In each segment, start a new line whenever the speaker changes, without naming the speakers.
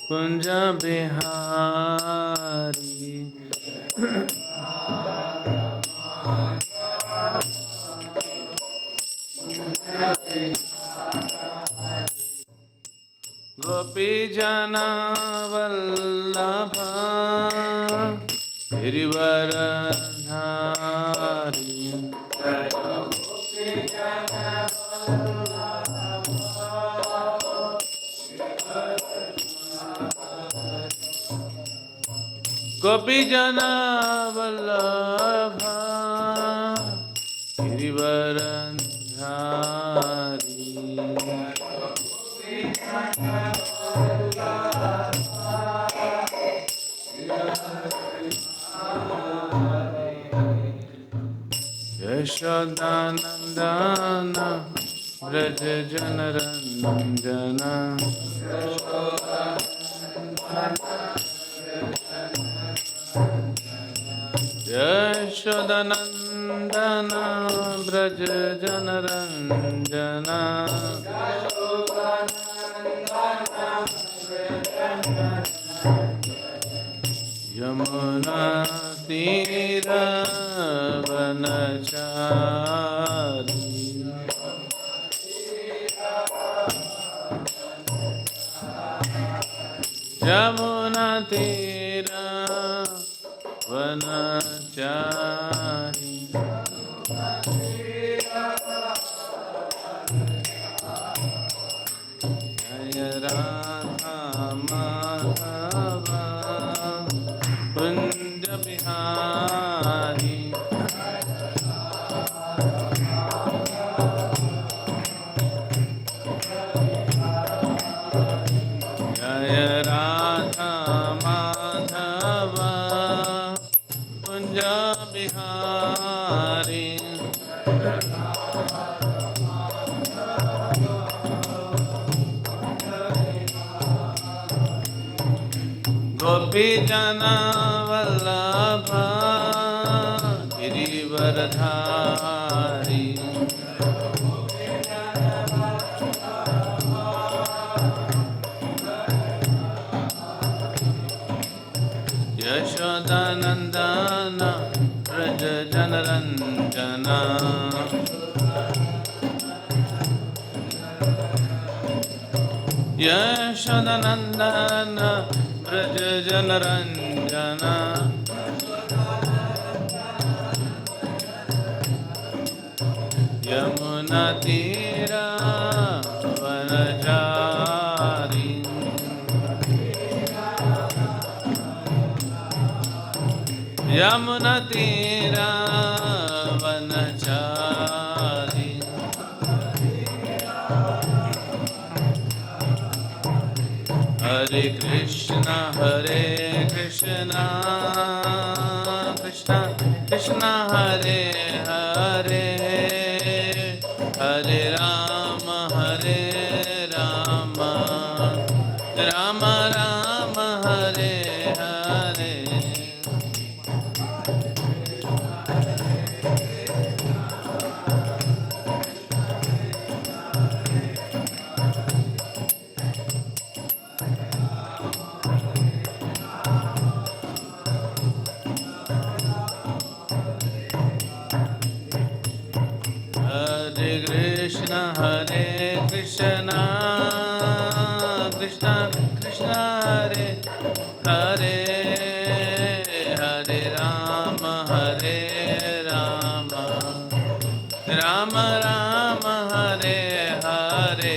कुंज बिहारी गोपी जना वल्लभ गिरिवरधारी गोपी जना वल्लभ गिरिवरधारी यशोदानंदन व्रज जनरंजन यशोदानंदन व्रज जनरंजन यमुना तीर वनचारी यमुना तीर वनचारी जय राधा माधव कुंज बिहारी जय राधा माधव कुंज बिहारी गोपी जना वल्लभ गिरिवरधारी यशोदानंदन व्रज जनरंजन यशोदानंदन व्रज जनरंजन यमुना तीर वनचारी यमुना तीर वनचारी हरे Krishna Krishna Krishna Hare Hare Hare Ram Ram Ram Hare Hare Hare Krishna Krishna Krishna Hare Hare Hare Ram Ram Ram Hare Hare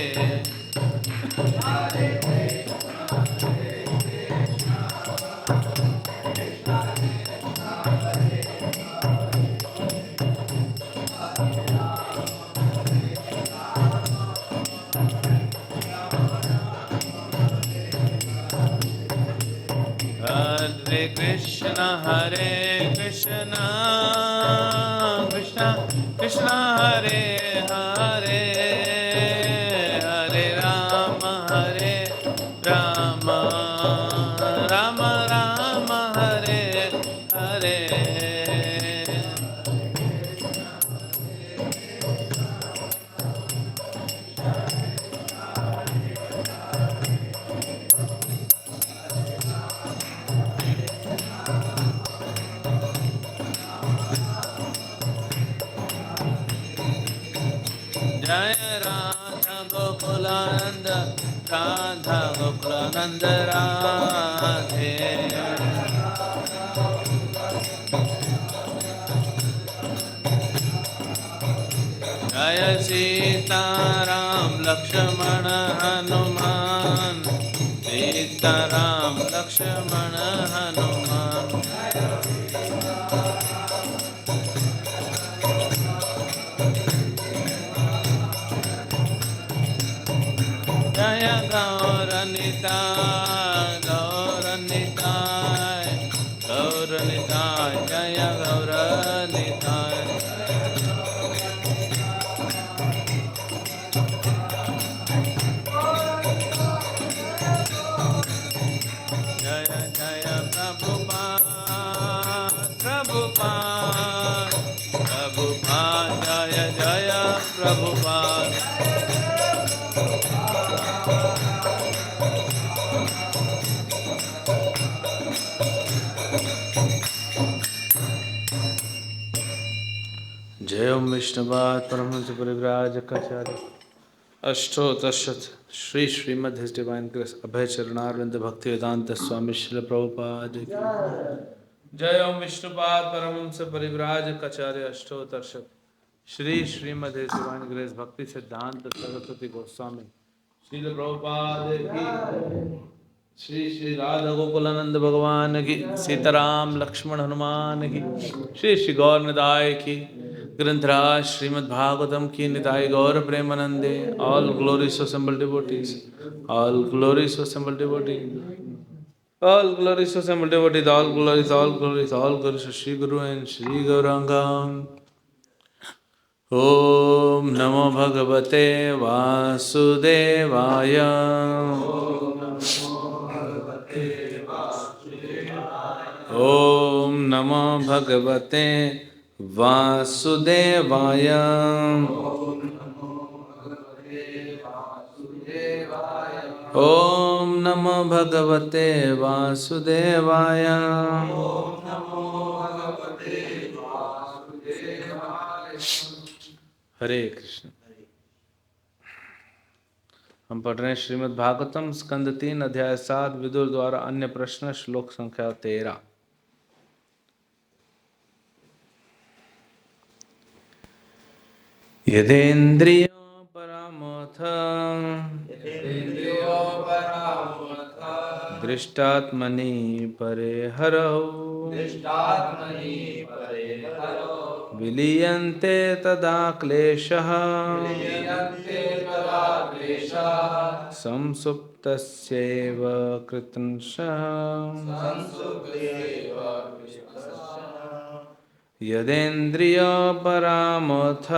Hare Krishna Krishna Krishna Hare Hare Hare Rama Rama Rama Hare Hare जय राधा गोकुलानंद राधा गोकुलानंद राधे जय सीताराम लक्ष्मण हनुमान सीताराम लक्ष्मण हनुमान जय गौरनिताय गौरनिताय गौरनिताय जय गौरनिताय जय जय प्रभुपाद प्रभुपाद प्रभुपाद जय जय प्रभुपाद जय ओम विष्णुपाद परमहंस परिव्राजकाचार्य अष्टोत्तरशत Shri Srimad his divine grace Abhay Charanaravinda Bhaktivedanta Swami Srila Prabhupada की जय ओम विष्णुपाद परमहंस परिव्राजकाचार्य अष्टोत्तरशत Shri Srimad his divine grace Bhaktisiddhanta Saraswati Goswami Srila Prabhupada की श्री श्री राधा गोकुलानंद भगवान की सीताराम लक्ष्मण हनुमान की श्री श्री गौर निदाय की ग्रंथराज श्रीमद् भागवतम की निताय गौर प्रेमानंदे all glories to assembled devotees all glories to assembled devotees all glories to assembled devotees all glories to Shri guru and Shri Gauranga ओम नमो भगवते वासुदेवाय ओम नमो भगवते वासुदेवाय ओम नमो भगवते वासुदेवाय हरे कृष्ण। हम पढ़ रहे हैं श्रीमद् भागवतम स्कंद 3 अध्याय 7 विदुर द्वारा अन्य प्रश्न श्लोक संख्या 13। यदेन्द्रियो परामोऽथ दृष्टात्मनि परे हरौ विलीयन्ते तदा क्लेशः संसुप्तस्यैव कृतंसः यदेन्द्रियो परामोऽथ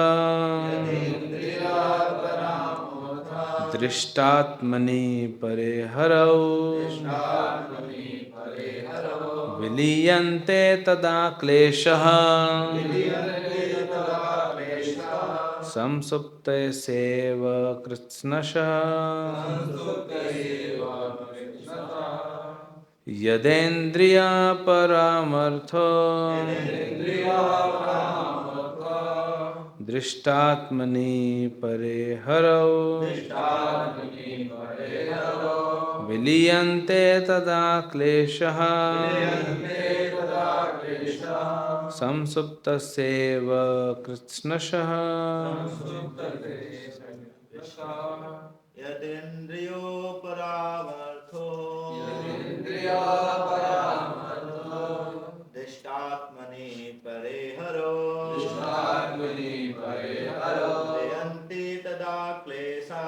दृष्टात्मनि परे हरौ विलीयन्ते तदा क्लेशः संसुप्तस्यैव कृत्स्नशः यदेन्द्रिया परामर्थो दृष्टात्मनि परे हरौ विलीयन्ते तदा क्लेशः संसुप्तस्यैव कृत्स्नशः
यदेन्द्रियो परामर्थो दृष्टात्मनि परे हरो विलीयन्ते तदा क्लेशा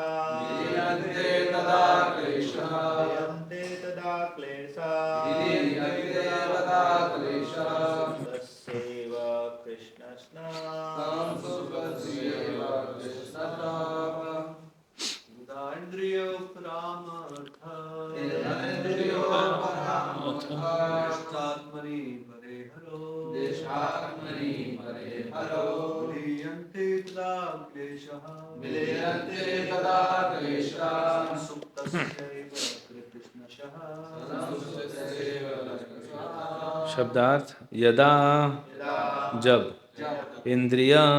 तस्यैव कृष्णस्नान्द्रियो परामर्थात्मनि परे हरो विलीयन्ते तदा क्लेशः सुप्तस्यैव कृष्णशः।
शब्दार्थ यदा जब इंद्रियां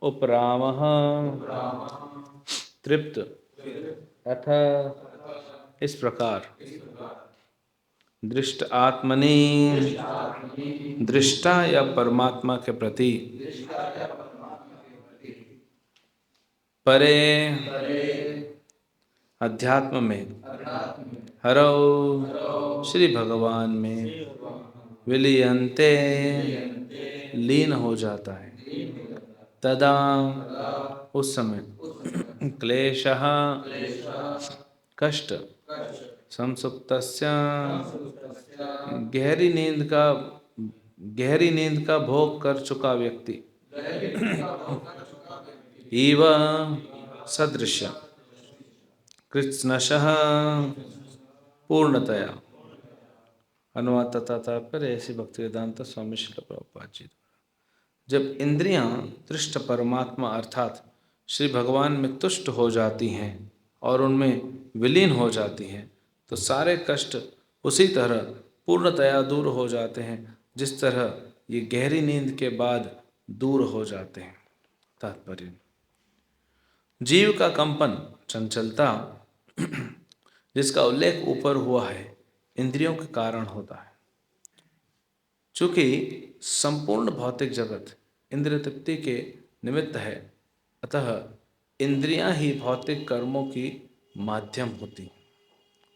उपरामः तृप्त अथ इस प्रकार दृष्ट आत्मनि दृष्टा या परमात्मा के प्रति परे अध्यात्म में हरौ श्री भगवान में विलीयन्ते लीन हो जाता है। तदा उस समय क्लेशः कष्ट संसुप्तस्य गहरी नींद का भोग कर चुका व्यक्ति इव सदृश कृत्स्नशः पूर्णतया। अनुवाद तथा तात्पर्य ऐसी भक्तिवेदांत स्वामी श्रील प्रभुपाद जी। जब इंद्रियां तृष्ट परमात्मा अर्थात श्री भगवान में तुष्ट हो जाती हैं और उनमें विलीन हो जाती हैं तो सारे कष्ट उसी तरह पूर्णतया दूर हो जाते हैं जिस तरह ये गहरी नींद के बाद दूर हो जाते हैं। तात्पर्य जीव का कंपन चंचलता जिसका उल्लेख ऊपर हुआ है इंद्रियों के कारण होता है। चूँकि संपूर्ण भौतिक जगत इंद्रिय तृप्ति के निमित्त है अतः इंद्रियां ही भौतिक कर्मों की माध्यम होती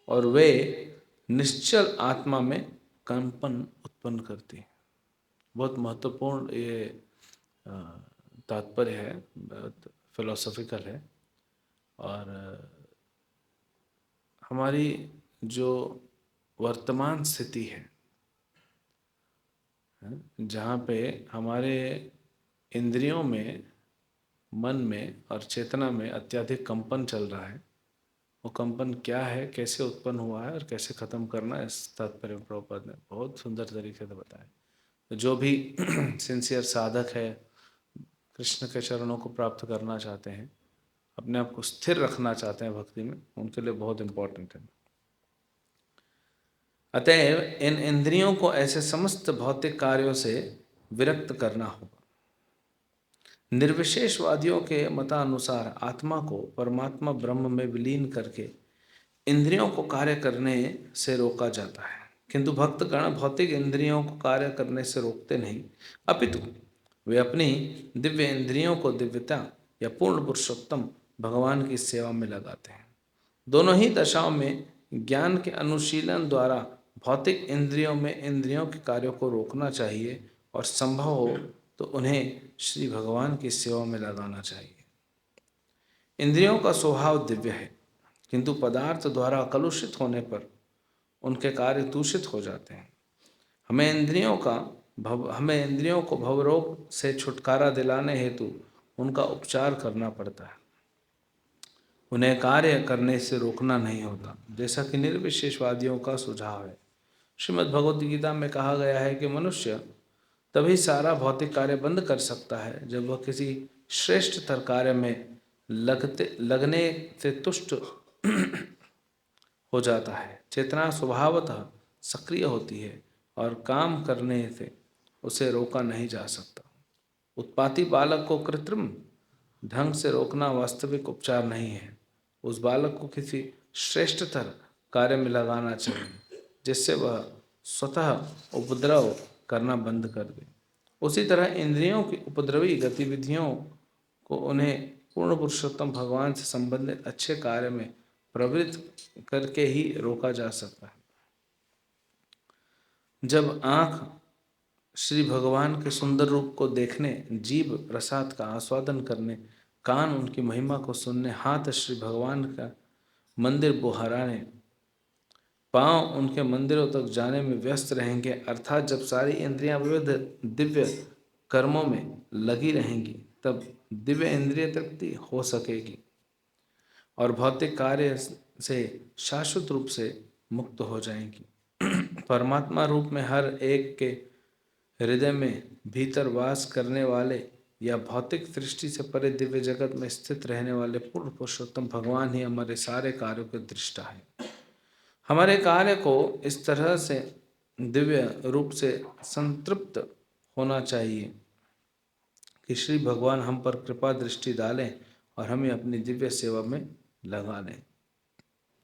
और वे निश्चल आत्मा में कंपन उत्पन्न करती। बहुत महत्वपूर्ण ये तात्पर्य है, बहुत फिलोसॉफिकल है। और हमारी जो वर्तमान स्थिति है जहाँ पे हमारे इंद्रियों में मन में और चेतना में अत्यधिक कंपन चल रहा है, वो कंपन क्या है, कैसे उत्पन्न हुआ है और कैसे ख़त्म करना है, इस तात्पर्य में प्रभुपाद ने बहुत सुंदर तरीके से बताया। तो जो भी सिंसियर साधक है, कृष्ण के चरणों को प्राप्त करना चाहते हैं, अपने आप को स्थिर रखना चाहते हैं भक्ति में, उनके लिए बहुत इम्पोर्टेंट है। अतएव इन इंद्रियों को ऐसे समस्त भौतिक कार्यों से विरक्त करना होगा। निर्विशेषवादियों के मतानुसार आत्मा को परमात्मा ब्रह्म में विलीन करके इंद्रियों को कार्य करने से रोका जाता है, किंतु भक्तगण भौतिक इंद्रियों को कार्य करने से रोकते नहीं, अपितु वे अपनी दिव्य इंद्रियों को दिव्यता या पूर्ण पुरुषोत्तम भगवान की सेवा में लगाते हैं। दोनों ही दशाओं में ज्ञान के अनुशीलन द्वारा भौतिक इंद्रियों में इंद्रियों के कार्यों को रोकना चाहिए और संभव हो तो उन्हें श्री भगवान की सेवा में लगाना चाहिए। इंद्रियों का स्वभाव दिव्य है, किंतु पदार्थ द्वारा कलुषित होने पर उनके कार्य दूषित हो जाते हैं। हमें इंद्रियों को भवरोग से छुटकारा दिलाने हेतु उनका उपचार करना पड़ता है, उन्हें कार्य करने से रोकना नहीं होता, जैसा कि निर्विशेषवादियों का सुझाव है। श्रीमद् भगवद गीता में कहा गया है कि मनुष्य तभी सारा भौतिक कार्य बंद कर सकता है जब वह किसी श्रेष्ठतर कार्य में लगने से तुष्ट हो जाता है। चेतना स्वभावतः सक्रिय होती है और काम करने से उसे रोका नहीं जा सकता। उत्पाती बालक को कृत्रिम ढंग से रोकना वास्तविक उपचार नहीं है। उस बालक को किसी श्रेष्ठतर कार्य में लगाना चाहिए जिससे वह स्वतः उपद्रव करना बंद कर दे। उसी तरह इंद्रियों की उपद्रवी गतिविधियों को उन्हें पूर्ण पुरुषोत्तम भगवान से संबंधित अच्छे कार्य में प्रवृत्त करके ही रोका जा सकता है। जब आँख श्री भगवान के सुंदर रूप को देखने, जीभ प्रसाद का आस्वादन करने, कान उनकी महिमा को सुनने, हाथ श्री भगवान का मंदिर बुहाराने, पांव उनके मंदिरों तक जाने में व्यस्त रहेंगे, अर्थात जब सारी इंद्रियां विविध दिव्य कर्मों में लगी रहेंगी तब दिव्य इंद्रिय तृप्ति हो सकेगी और भौतिक कार्य से शाश्वत रूप से मुक्त हो जाएंगी। परमात्मा रूप में हर एक के हृदय में भीतर वास करने वाले या भौतिक दृष्टि से परे दिव्य जगत में स्थित रहने वाले पूर्ण पुरुषोत्तम भगवान ही हमारे सारे कार्यों के दृष्टा है। हमारे कार्य को इस तरह से दिव्य रूप से संतृप्त होना चाहिए कि श्री भगवान हम पर कृपा दृष्टि डालें और हमें अपनी दिव्य सेवा में लगा लें।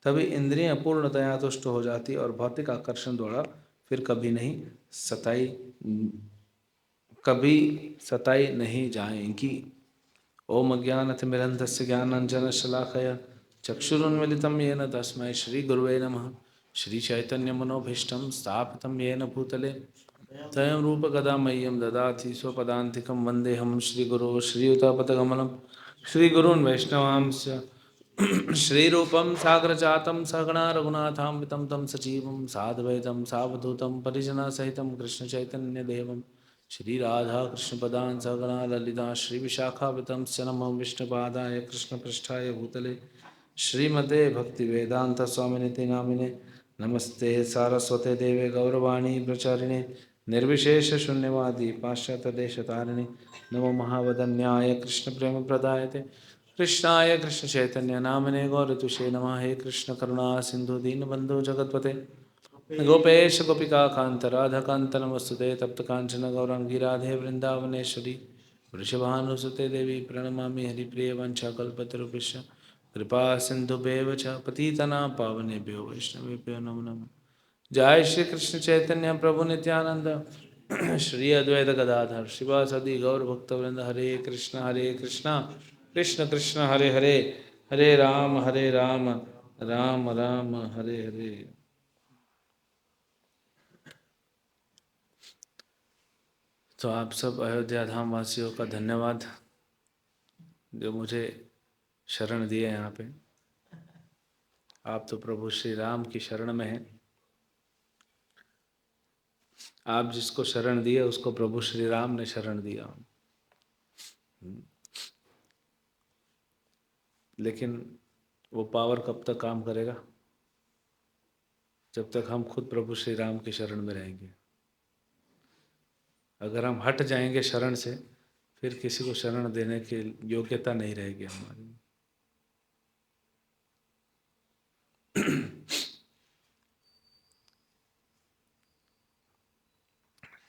तभी इंद्रियां पूर्णतया तुष्ट हो जाती और भौतिक आकर्षण द्वारा फिर कभी सताई नहीं जाएंगी। ओम अज्ञानतिमिरन्धस्य ज्ञानाञ्जनशलाकया चक्षुरुन्मिलितं येन तस्मै श्रीगुरुवे नमः। श्रीचैतन्यमनोभीष्टं स्थापितं येन भूतले स्वयं रूपकदा मह्यं ददाति स्वपदान्तिकं वन्देऽहं श्रीगुरो श्रीयुतापदकमलं श्रीगुरून् वैष्णवांश्च श्रीरूपं साग्रजातं सगणा रघुनाथान्वितं तं सजीवं साद्वैतं सावधूतं परिजनसहितं कृष्णचैतन्यदेवं श्री राधा कृष्ण पदान सगणा ललिता श्री विशाखावतं नमो विष्णुपादाय कृष्ण पृष्ठाय भूतले श्रीमते भक्ति वेदांत स्वामिनिति नामिने नमस्ते सारस्वते देवे गौरवाणी प्रचारिणे निर्विशेष शून्यवादी पाश्चात्य देशतारिणे नमो महावदन्याय कृष्ण प्रेम प्रदायते कृष्णाय कृष्ण चैतन्य नामिने गौरतुषे नमः। हे कृष्ण करुणा सिंधु दीनबंधु जगतपते गोपेश गोपिका कांत राधा कांत नमस्तुते तप्त कांचन गौरांगी राधे वृंदावनेश्वरी वृषभानुसुते देवी प्रणमामि हरिप्रिय वंशाकल्पतरुभ्यश्च कृपा सिंधुभ्येव च पतितनां पावनेभ्यो वैष्णवेभ्यो नमो नमः। जय श्री कृष्ण चैतन्य प्रभु नित्यानंद श्री अद्वैत गदाधर शिवासदि गौर भक्तवृंद हरे कृष्ण कृष्ण कृष्ण हरे हरे हरे राम राम राम हरे हरे। तो आप सब अयोध्या धाम वासियों का धन्यवाद जो मुझे शरण दिए यहाँ पे। आप तो प्रभु श्री राम की शरण में हैं। आप जिसको शरण दिए उसको प्रभु श्री राम ने शरण दिया। लेकिन वो पावर कब तक काम करेगा? जब तक हम खुद प्रभु श्री राम की शरण में रहेंगे। अगर हम हट जाएंगे शरण से, फिर किसी को शरण देने की योग्यता नहीं रहेगी हमारी।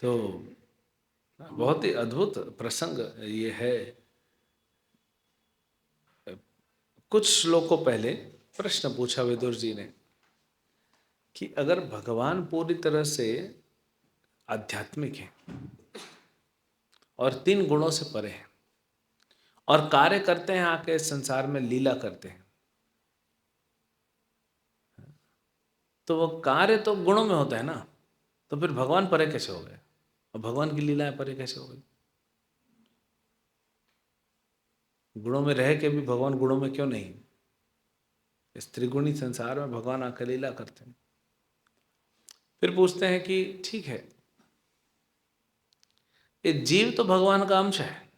तो बहुत ही अद्भुत प्रसंग ये है। कुछ श्लोकों पहले प्रश्न पूछा विदुर जी ने कि अगर भगवान पूरी तरह से आध्यात्मिक है और 3 गुणों से परे हैं और कार्य करते हैं, आके संसार में लीला करते हैं, तो वो कार्य तो गुणों में होता है ना, तो फिर भगवान परे कैसे हो गए और भगवान की लीलाएं परे कैसे हो गई? गुणों में रह के भी भगवान गुणों में क्यों नहीं? इस त्रिगुणी संसार में भगवान आकर लीला करते हैं। फिर पूछते हैं कि ठीक है, ये जीव तो भगवान का अंश है,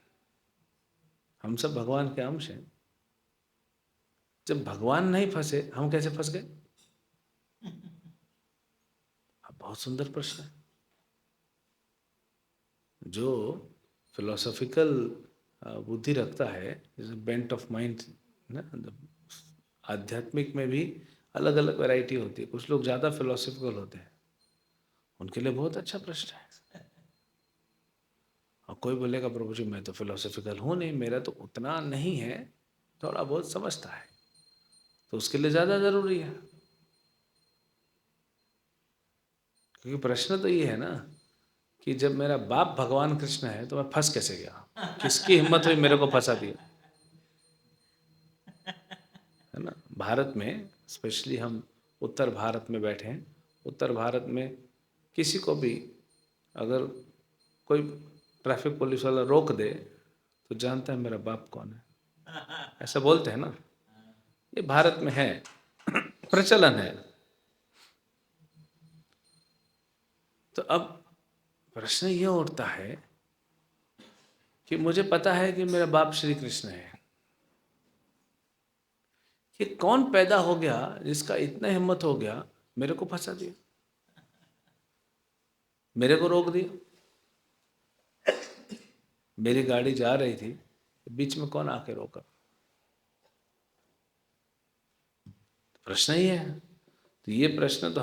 हम सब भगवान के अंश हैं। जब भगवान नहीं फंसे, हम कैसे फंस गए? बहुत सुंदर प्रश्न है। जो फिलोसॉफिकल बुद्धि रखता है, बेंट ऑफ माइंड ना, आध्यात्मिक में भी अलग अलग वैरायटी होती है। कुछ लोग ज़्यादा फिलोसॉफिकल होते हैं, उनके लिए बहुत अच्छा प्रश्न है। और कोई बोलेगा प्रभु जी मैं तो फिलोसॉफिकल हूँ नहीं, मेरा तो उतना नहीं है, थोड़ा बहुत समझता है, तो उसके लिए ज़्यादा ज़रूरी है। क्योंकि प्रश्न तो ये है ना कि जब मेरा बाप भगवान कृष्ण है तो मैं फंस कैसे गया? किसकी हिम्मत हुई मेरे को फंसा दिया? है ना। भारत में स्पेशली हम उत्तर भारत में बैठे हैं। उत्तर भारत में किसी को भी अगर कोई ट्रैफिक पुलिस वाला रोक दे तो जानता है मेरा बाप कौन है, ऐसा बोलते हैं ना। ये भारत में है, प्रचलन है। तो अब प्रश्न ये उठता है कि मुझे पता है कि मेरा बाप श्री कृष्ण है, कि कौन पैदा हो गया जिसका इतना हिम्मत हो गया मेरे को फंसा दिया, मेरे को रोक दिया। मेरी गाड़ी जा रही थी, बीच में कौन आके रोका? प्रश्न ही है। तो ये प्रश्न तो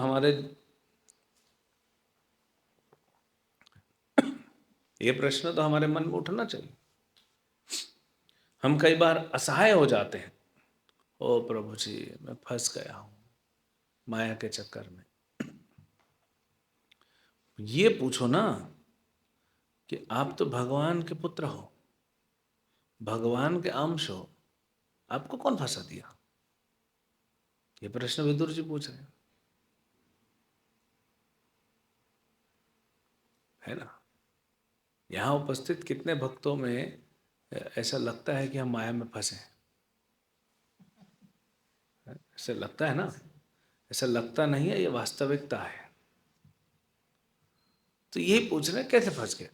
हमारे मन में उठना चाहिए। हम कई बार असहाय हो जाते हैं, ओ प्रभु जी मैं फंस गया हूँ माया के चक्कर में। ये पूछो ना कि आप तो भगवान के पुत्र हो, भगवान के अंश हो, आपको कौन फंसा दिया? ये प्रश्न विदुर जी पूछ रहे हैं, है ना। यहाँ उपस्थित कितने भक्तों में ऐसा लगता है कि हम माया में फंसे हैं? ऐसा लगता है ना? ऐसा लगता नहीं है, ये वास्तविकता है। तो यही पूछ रहे हैं कैसे फंस गए।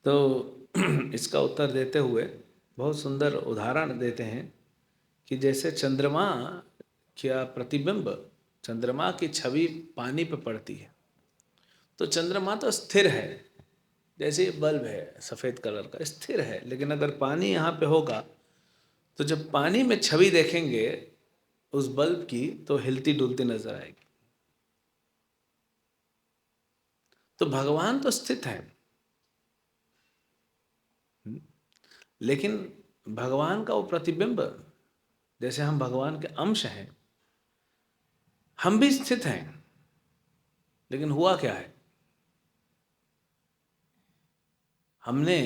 तो इसका उत्तर देते हुए बहुत सुंदर उदाहरण देते हैं कि जैसे चंद्रमा क्या प्रतिबिंब, चंद्रमा की छवि पानी पे पड़ती है, तो चंद्रमा तो स्थिर है, जैसे ये बल्ब है सफ़ेद कलर का, स्थिर है। लेकिन अगर पानी यहाँ पे होगा तो जब पानी में छवि देखेंगे उस बल्ब की तो हिलती डुलती नजर आएगी। तो भगवान तो स्थित है, लेकिन भगवान का वो प्रतिबिंब, जैसे हम भगवान के अंश हैं, हम भी स्थित हैं। लेकिन हुआ क्या है, हमने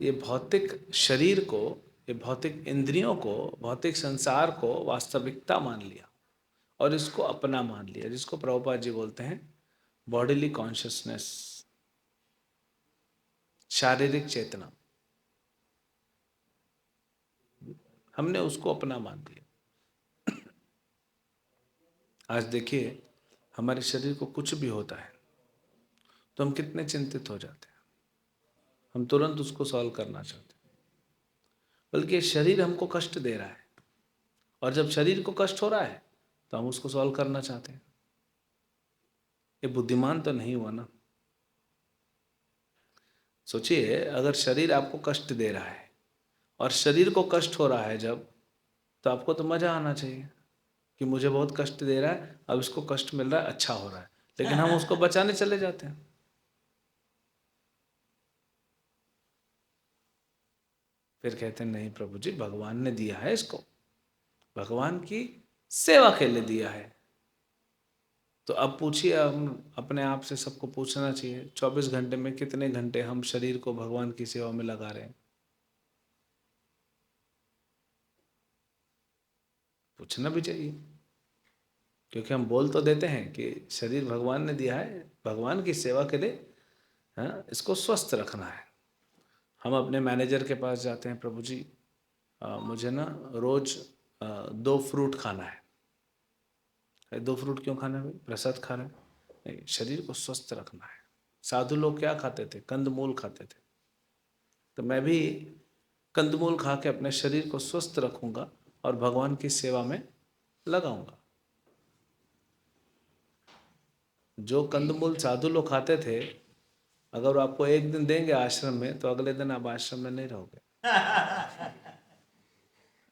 ये भौतिक शरीर को, ये भौतिक इंद्रियों को, भौतिक संसार को वास्तविकता मान लिया और इसको अपना मान लिया, जिसको प्रभुपाद जी बोलते हैं बॉडीली कॉन्शियसनेस, शारीरिक चेतना। हमने उसको अपना मान लिया। आज देखिए हमारे शरीर को कुछ भी होता है तो हम कितने चिंतित हो जाते हैं, हम तुरंत उसको सॉल्व करना चाहते हैं, बल्कि ये शरीर हमको कष्ट दे रहा है और जब शरीर को कष्ट हो रहा है तो हम उसको सॉल्व करना चाहते हैं। ये बुद्धिमान तो नहीं हुआ ना। सोचिए अगर शरीर आपको कष्ट दे रहा है और शरीर को कष्ट हो रहा है जब, तो आपको तो मजा आना चाहिए कि मुझे बहुत कष्ट दे रहा है, अब इसको कष्ट मिल रहा है, अच्छा हो रहा है, लेकिन हम उसको बचाने चले जाते हैं। फिर कहते हैं नहीं प्रभु जी भगवान ने दिया है इसको, भगवान की सेवा के लिए दिया है। तो अब पूछिए, हम अपने आप से सबको पूछना चाहिए 24 घंटे में कितने घंटे हम शरीर को भगवान की सेवा में लगा रहे हैं? पूछना भी चाहिए, क्योंकि हम बोल तो देते हैं कि शरीर भगवान ने दिया है भगवान की सेवा के लिए, हाँ इसको स्वस्थ रखना है। हम अपने मैनेजर के पास जाते हैं, प्रभु जी मुझे ना रोज 2 फ्रूट खाना है। 2 फ्रूट क्यों खाना है भाई, प्रसाद खाना है? नहीं, शरीर को स्वस्थ रखना है। साधु लोग क्या खाते थे, कंदमूल खाते थे। तो मैं भी कंदमूल खा के अपने शरीर को स्वस्थ रखूंगा और भगवान की सेवा में लगाऊंगा। जो कंदमूल साधु लोग खाते थे, अगर वो आपको एक दिन देंगे आश्रम में तो अगले दिन आप आश्रम में नहीं रहोगे।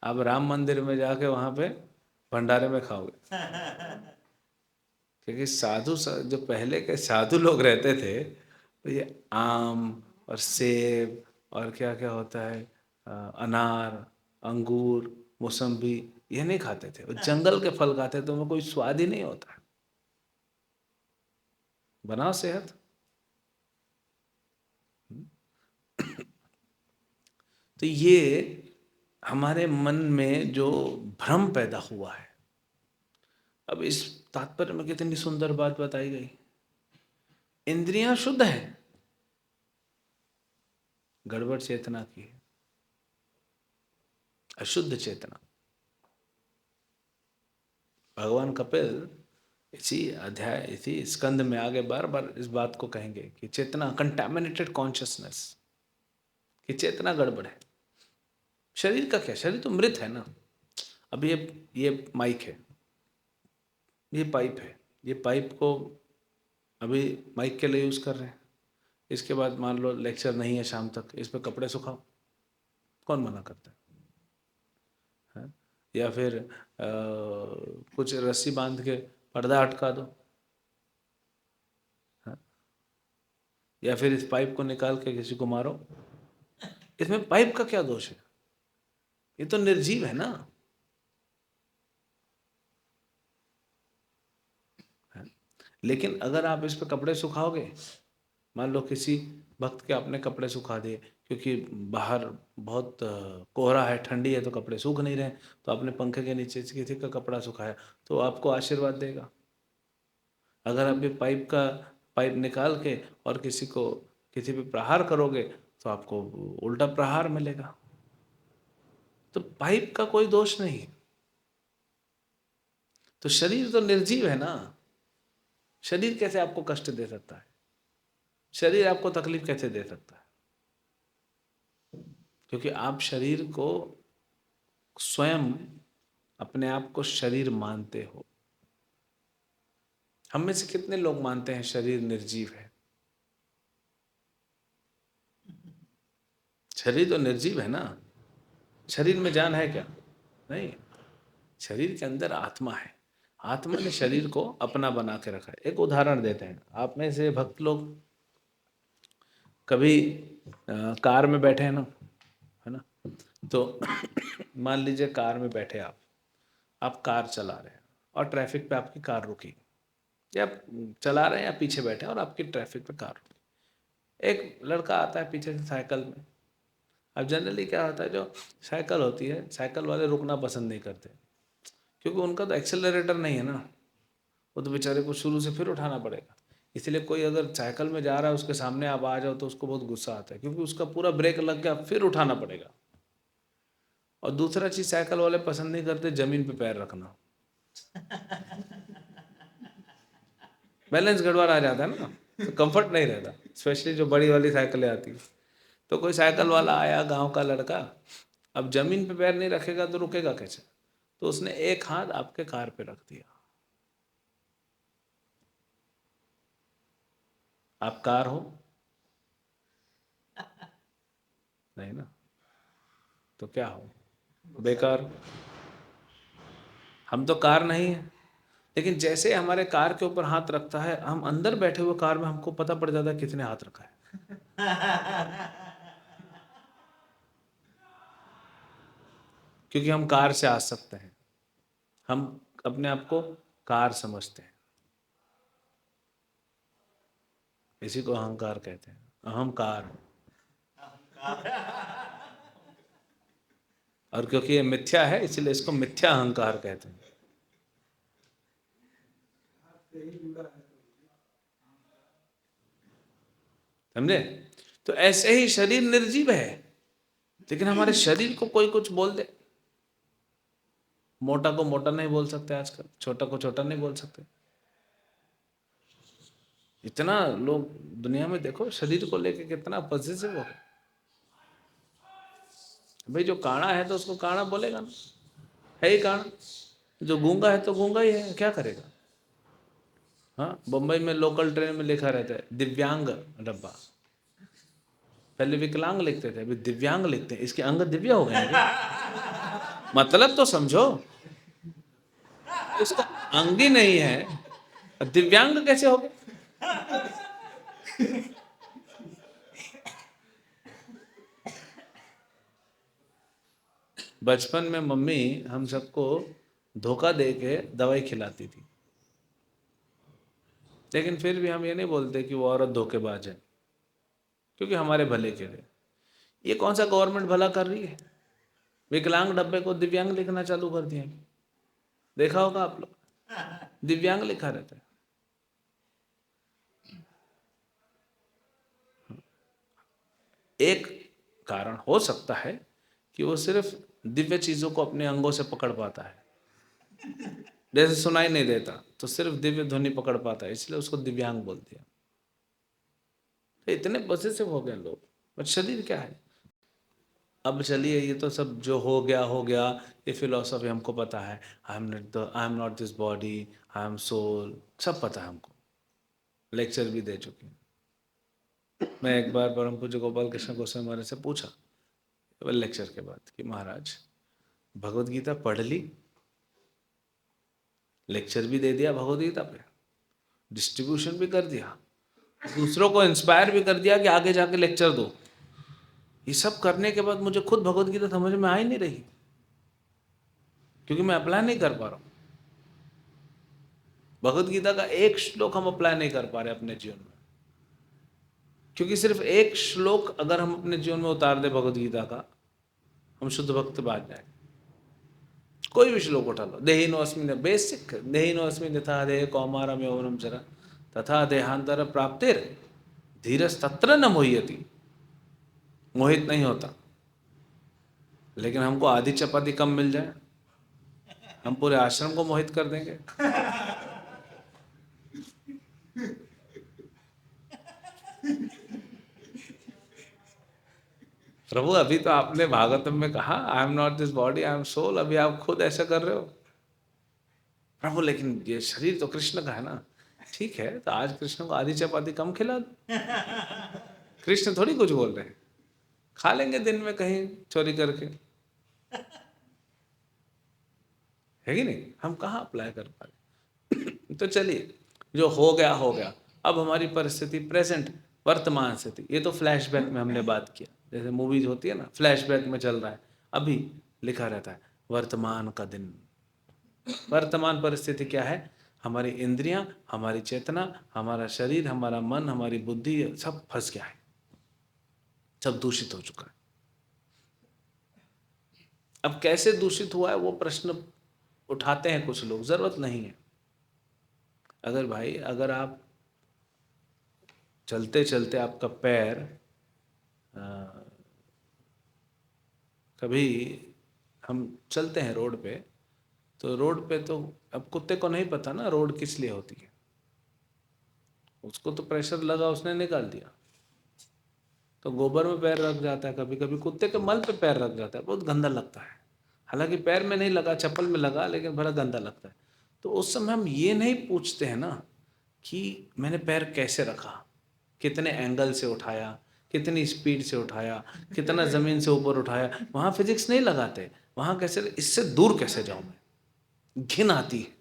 आप राम मंदिर में जाके वहां पे भंडारे में खाओगे। क्योंकि जो पहले के साधु लोग रहते थे, तो ये आम और सेब और क्या क्या होता है, अनार, अंगूर, मौसम्बी, ये नहीं खाते थे। वो जंगल के फल खाते थे, तो उनमें कोई स्वाद ही नहीं होता। बनाओ सेहत। तो ये हमारे मन में जो भ्रम पैदा हुआ है, अब इस तात्पर्य में कितनी सुंदर बात बताई गई। इंद्रियां शुद्ध है, गड़बड़ चेतना की है, अशुद्ध चेतना। भगवान कपिल इसी अध्याय, इसी स्कंद में आगे बार बार इस बात को कहेंगे कि चेतना, कंटैमिनेटेड कॉन्शियसनेस, कि चेतना गड़बड़ है। शरीर का क्या, शरीर तो मृत है ना। अब ये माइक है, ये पाइप है, ये पाइप को अभी माइक के लिए यूज़ कर रहे हैं। इसके बाद मान लो लेक्चर नहीं है शाम तक, इस पे कपड़े सुखाओ, कौन मना करता है? या फिर कुछ रस्सी बांध के पर्दा अटका दो। हाँ? या फिर इस पाइप को निकाल के किसी को मारो। इसमें पाइप का क्या दोष है? ये तो निर्जीव है ना। लेकिन अगर आप इस पे कपड़े सुखाओगे, मान लो किसी भक्त के आपने कपड़े सुखा दिए, क्योंकि बाहर बहुत कोहरा है, ठंडी है, तो कपड़े सूख नहीं रहे, तो आपने पंखे के नीचे से किसी का कपड़ा सुखाया, तो आपको आशीर्वाद देगा। अगर आप ये पाइप निकाल के और किसी पे प्रहार करोगे, तो आपको उल्टा प्रहार मिलेगा। तो पाइप का कोई दोष नहीं। तो शरीर तो निर्जीव है ना। शरीर कैसे आपको कष्ट दे सकता है? शरीर आपको तकलीफ कैसे दे सकता है? क्योंकि आप शरीर को स्वयं अपने आप को शरीर मानते हो। हम में से कितने लोग मानते हैं शरीर निर्जीव है? शरीर तो निर्जीव है ना। शरीर में जान है क्या? नहीं। शरीर के अंदर आत्मा है। आत्मा ने शरीर को अपना बना के रखा है। एक उदाहरण देते हैं। आप में से भक्त लोग कभी कार में बैठे हैं ना, है ना? तो मान लीजिए कार में बैठे आप कार चला रहे हैं और ट्रैफिक पे आपकी कार रुकी, या आप चला रहे हैं या पीछे बैठे हैं और आपकी ट्रैफिक पे कार रुकी। एक लड़का आता है पीछे से साइकिल में। अब जनरली क्या होता है, जो साइकिल होती है, साइकिल वाले रुकना पसंद नहीं करते, क्योंकि उनका तो एक्सेलरेटर नहीं है ना। वो तो बेचारे को शुरू से फिर उठाना पड़ेगा। इसलिए कोई अगर साइकिल में जा रहा है, उसके सामने आप आ जाओ, तो उसको बहुत गुस्सा आता है, क्योंकि उसका पूरा ब्रेक लग गया, फिर उठाना पड़ेगा। और दूसरा चीज साइकिल वाले पसंद नहीं करते, जमीन पे पैर रखना। बैलेंस गड़बड़ आ जाता है ना, तो कंफर्ट नहीं रहता, स्पेशली जो बड़ी वाली साइकिलें आती है। तो कोई साइकिल वाला आया, गांव का लड़का, अब जमीन पे पैर नहीं रखेगा तो रुकेगा कैसे? तो उसने एक हाथ आपके कार पे रख दिया। आप कार हो? नहीं ना। तो क्या हो? बेकार। हम तो कार नहीं है। लेकिन जैसे हमारे कार के ऊपर हाथ रखता है, हम अंदर बैठे हुए कार में हमको पता पड़ जाता है किसने हाथ रखा है। क्योंकि हम कार से आ सकते हैं। हम अपने आप को कार समझते हैं। इसी को अहंकार कहते हैं। अहंकार। और क्योंकि ये मिथ्या है, इसलिए इसको मिथ्या अहंकार कहते हैं। समझे? तो ऐसे ही शरीर निर्जीव है, लेकिन हमारे शरीर को कोई कुछ बोल दे। मोटा को मोटा नहीं बोल सकते आजकल, छोटा को छोटा नहीं बोल सकते। इतना लोग दुनिया में देखो, शरीर को लेके कितना पॉजिटिव हो। भाई जो काना है तो उसको काना बोलेगा ना, है ही काना। जो गूंगा है तो गूंगा ही है, क्या करेगा? हाँ, बम्बई में लोकल ट्रेन में लिखा रहता है दिव्यांग डब्बा। पहले विकलांग लिखते थे, अभी दिव्यांग लिखते हैं। इसके अंग दिव्य हो गए हैं। मतलब तो समझो, इसका अंग ही नहीं है, दिव्यांग कैसे हो गए? बचपन में मम्मी हम सबको धोखा दे के दवाई खिलाती थी, लेकिन फिर भी हम ये नहीं बोलते कि वो औरत धोखेबाज है, क्योंकि हमारे भले के लिए। ये कौन सा गवर्नमेंट भला कर रही है? विकलांग डब्बे को दिव्यांग लिखना चालू कर दिया। देखा होगा आप लोग, दिव्यांग लिखा रहता है। एक कारण हो सकता है कि वो सिर्फ दिव्य चीजों को अपने अंगों से पकड़ पाता है। जैसे सुनाई नहीं देता तो सिर्फ दिव्य ध्वनि पकड़ पाता है, इसलिए उसको दिव्यांग बोल दिया। तो इतने पॉजिटिव हो गए लोग, पर शरीर क्या है? अब चलिए, ये तो सब जो हो गया, ये फिलोसफी हमको पता है। I am not this body, I am soul, सब पता है हमको। लेक्चर भी दे चुके हैं। मैं एक बार परम पूज्य गोपाल कृष्ण गोस्वामी महाराज से पूछा लेक्चर के बाद कि महाराज, भगवत गीता पढ़ ली, लेक्चर भी दे दिया भगवत गीता पे, डिस्ट्रीब्यूशन भी कर दिया, दूसरों को इंस्पायर भी कर दिया कि आगे जाके लेक्चर दो। ये सब करने के बाद मुझे खुद भगवत गीता समझ में आ ही नहीं रही, क्योंकि मैं अप्लाई नहीं कर पा रहा हूँ। भगवत गीता का एक श्लोक हम अप्लाई नहीं कर पा रहे अपने जीवन में, क्योंकि सिर्फ एक श्लोक अगर हम अपने जीवन में उतार दे भगवत गीता का, हम शुद्ध भक्त बन जाए। कोई भी श्लोक उठा लो, देहिनोऽस्मिन्, बेसिक देहिनोऽस्मिन् यथा देह कौमारम यौवनम जरा तथा देहांतर प्राप्तिर धीरस्तत्र न मोह्यति। मोहित नहीं होता, लेकिन हमको आधी चपाती कम मिल जाए, हम पूरे आश्रम को मोहित कर देंगे। प्रभु अभी तो आपने भागवतम में कहा I am not this body I am soul, अभी आप खुद ऐसा कर रहे हो। प्रभु लेकिन ये शरीर तो कृष्ण का है ना। ठीक है, तो आज कृष्ण को आधी चपाती कम खिला दो। कृष्ण थोड़ी कुछ बोल रहे हैं, खा लेंगे दिन में कहीं चोरी करके, है कि नहीं। हम कहाँ अप्लाई कर पा रहे। तो चलिए, जो हो गया हो गया। अब हमारी परिस्थिति प्रेजेंट, वर्तमान स्थिति, ये तो फ्लैशबैक में हमने बात किया, जैसे मूवीज होती है ना, फ्लैशबैक में चल रहा है, अभी लिखा रहता है वर्तमान का दिन। वर्तमान परिस्थिति क्या है? हमारी इंद्रियां, हमारी चेतना, हमारा शरीर, हमारा मन, हमारी बुद्धि, सब फंस गया है, सब दूषित हो चुका है। अब कैसे दूषित हुआ है वो प्रश्न उठाते हैं कुछ लोग, जरूरत नहीं है। अगर भाई, अगर आप चलते चलते आपका पैर कभी, हम चलते हैं रोड पे, तो रोड पे तो अब कुत्ते को नहीं पता ना रोड किस लिए होती है, उसको तो प्रेशर लगा, उसने निकाल दिया, तो गोबर में पैर रख जाता है, कभी कभी कुत्ते के मल पे पैर रख जाता है, बहुत गंदा लगता है। हालांकि पैर में नहीं लगा, चप्पल में लगा, लेकिन बड़ा गंदा लगता है। तो उस समय हम ये नहीं पूछते हैं ना कि मैंने पैर कैसे रखा, कितने एंगल से उठाया, कितनी स्पीड से उठाया, कितना ज़मीन से ऊपर उठाया। वहाँ फिजिक्स नहीं लगाते, वहाँ कैसे, इससे दूर कैसे जाऊँ मैं, घिन आती है,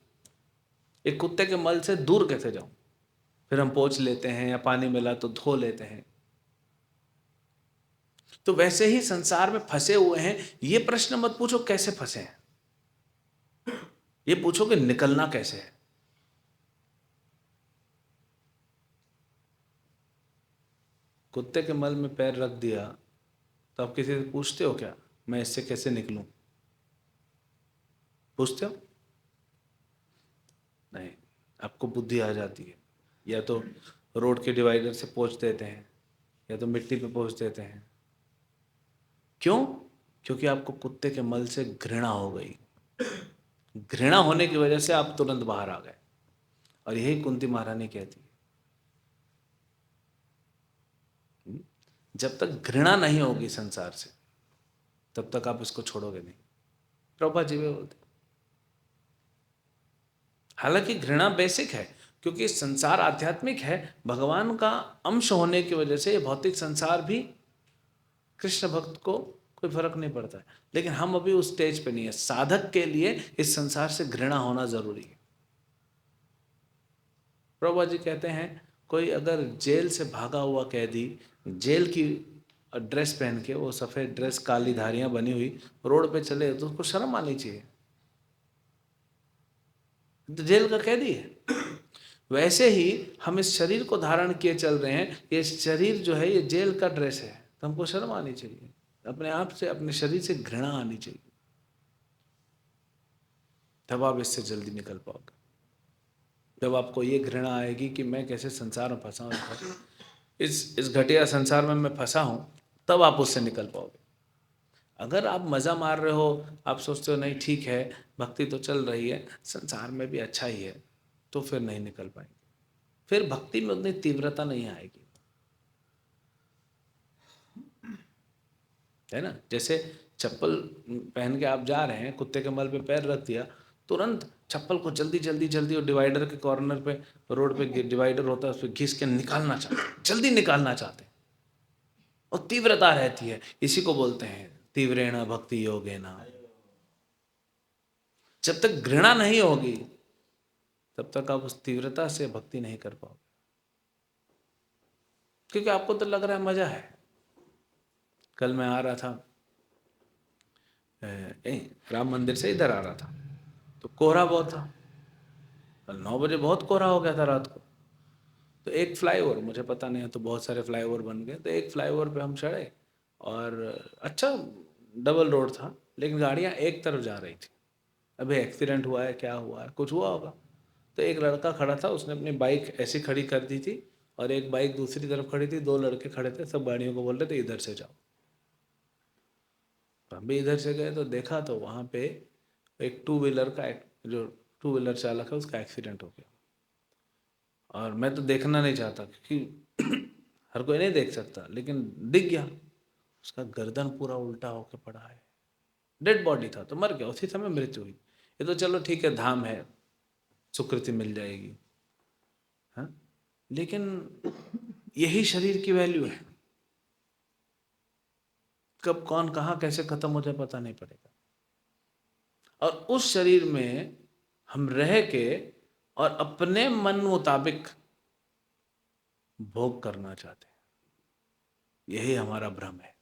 एक कुत्ते के मल से दूर कैसे जाऊँ। फिर हम पोंछ लेते हैं, या पानी मिला तो धो लेते हैं। तो वैसे ही संसार में फंसे हुए हैं। ये प्रश्न मत पूछो कैसे फंसे हैं, ये पूछो कि निकलना कैसे है। कुत्ते के मल में पैर रख दिया तो आप किसी से पूछते हो क्या, मैं इससे कैसे निकलूं? पूछते हो? नहीं, आपको बुद्धि आ जाती है, या तो रोड के डिवाइडर से पोंछ देते हैं, या तो मिट्टी पे पोंछ देते हैं। क्यों? क्योंकि आपको कुत्ते के मल से घृणा हो गई। घृणा होने की वजह से आप तुरंत बाहर आ गए। और यही कुंती महारानी कहती है, जब तक घृणा नहीं होगी संसार से, तब तक आप इसको छोड़ोगे नहीं। प्रभुपाद जी भी बोलते, हालांकि घृणा बेसिक है, क्योंकि संसार आध्यात्मिक है, भगवान का अंश होने की वजह से ये भौतिक संसार भी कृष्ण भक्त को कोई फर्क नहीं पड़ता है। लेकिन हम अभी उस स्टेज पे नहीं है। साधक के लिए इस संसार से घृणा होना जरूरी है। प्रभुपाद जी कहते हैं, कोई अगर जेल से भागा हुआ कैदी जेल की ड्रेस पहन के, वो सफेद ड्रेस काली धारियां बनी हुई, रोड पे चले तो उसको शर्म आनी चाहिए, तो जेल का कैदी है। वैसे ही हम इस शरीर को धारण किए चल रहे हैं, ये शरीर जो है ये जेल का ड्रेस है, तो हमको शर्म आनी चाहिए, अपने आप से, अपने शरीर से घृणा आनी चाहिए, तब आप इससे जल्दी निकल पाओगे। जब आपको ये घृणा आएगी कि मैं कैसे संसार में फंसा हूँ, इस घटिया संसार में मैं फंसा हूँ, तब आप उससे निकल पाओगे। अगर आप मज़ा मार रहे हो, आप सोचते हो नहीं ठीक है, भक्ति तो चल रही है, संसार में भी अच्छा ही है, तो फिर नहीं निकल पाएंगे, फिर भक्ति में उतनी तीव्रता नहीं आएगी, है ना। जैसे चप्पल पहन के आप जा रहे हैं, कुत्ते के मल पे पैर रख दिया, तुरंत चप्पल को जल्दी जल्दी जल्दी, और डिवाइडर के कॉर्नर पे, रोड पे डिवाइडर होता है, उस पर घिस के निकालना चाहते, जल्दी निकालना चाहते, और तीव्रता रहती है। इसी को बोलते हैं तीव्रेण भक्ति योगेन। जब तक घृणा नहीं होगी, तब तक आप उस तीव्रता से भक्ति नहीं कर पाओगे। क्योंकि आपको तो लग रहा है मजा है। कल मैं आ रहा था राम मंदिर से इधर आ रहा था, तो कोहरा बहुत था। कल 9 बजे बहुत कोहरा हो गया था रात को। तो एक फ्लाईओवर, मुझे पता नहीं है, तो बहुत सारे फ्लाईओवर बन गए, तो एक फ्लाईओवर पे हम चढ़े और अच्छा डबल रोड था, लेकिन गाड़ियाँ एक तरफ जा रही थी। अभी एक्सीडेंट हुआ है, क्या हुआ है, कुछ हुआ होगा। तो एक लड़का खड़ा था, उसने अपनी बाइक ऐसी खड़ी कर दी थी और एक बाइक दूसरी तरफ खड़ी थी, 2 लड़के खड़े थे, सब गाड़ियों को बोल रहे थे इधर से जाओ। तो हम भी इधर से गए तो देखा तो वहाँ पे एक टू व्हीलर का जो टू व्हीलर चालक है उसका एक्सीडेंट हो गया। और मैं तो देखना नहीं चाहता क्योंकि हर कोई नहीं देख सकता, लेकिन दिख गया उसका गर्दन पूरा उल्टा होकर पड़ा है, डेड बॉडी था, तो मर गया, उसी समय मृत्यु हुई। ये तो चलो ठीक है, धाम है, सुकृति मिल जाएगी, हाँ, लेकिन यही शरीर की वैल्यू है। कब कौन कहाँ कैसे खत्म हो जाए पता नहीं पड़ेगा। और उस शरीर में हम रह के और अपने मन मुताबिक भोग करना चाहते हैं, यही हमारा भ्रम है।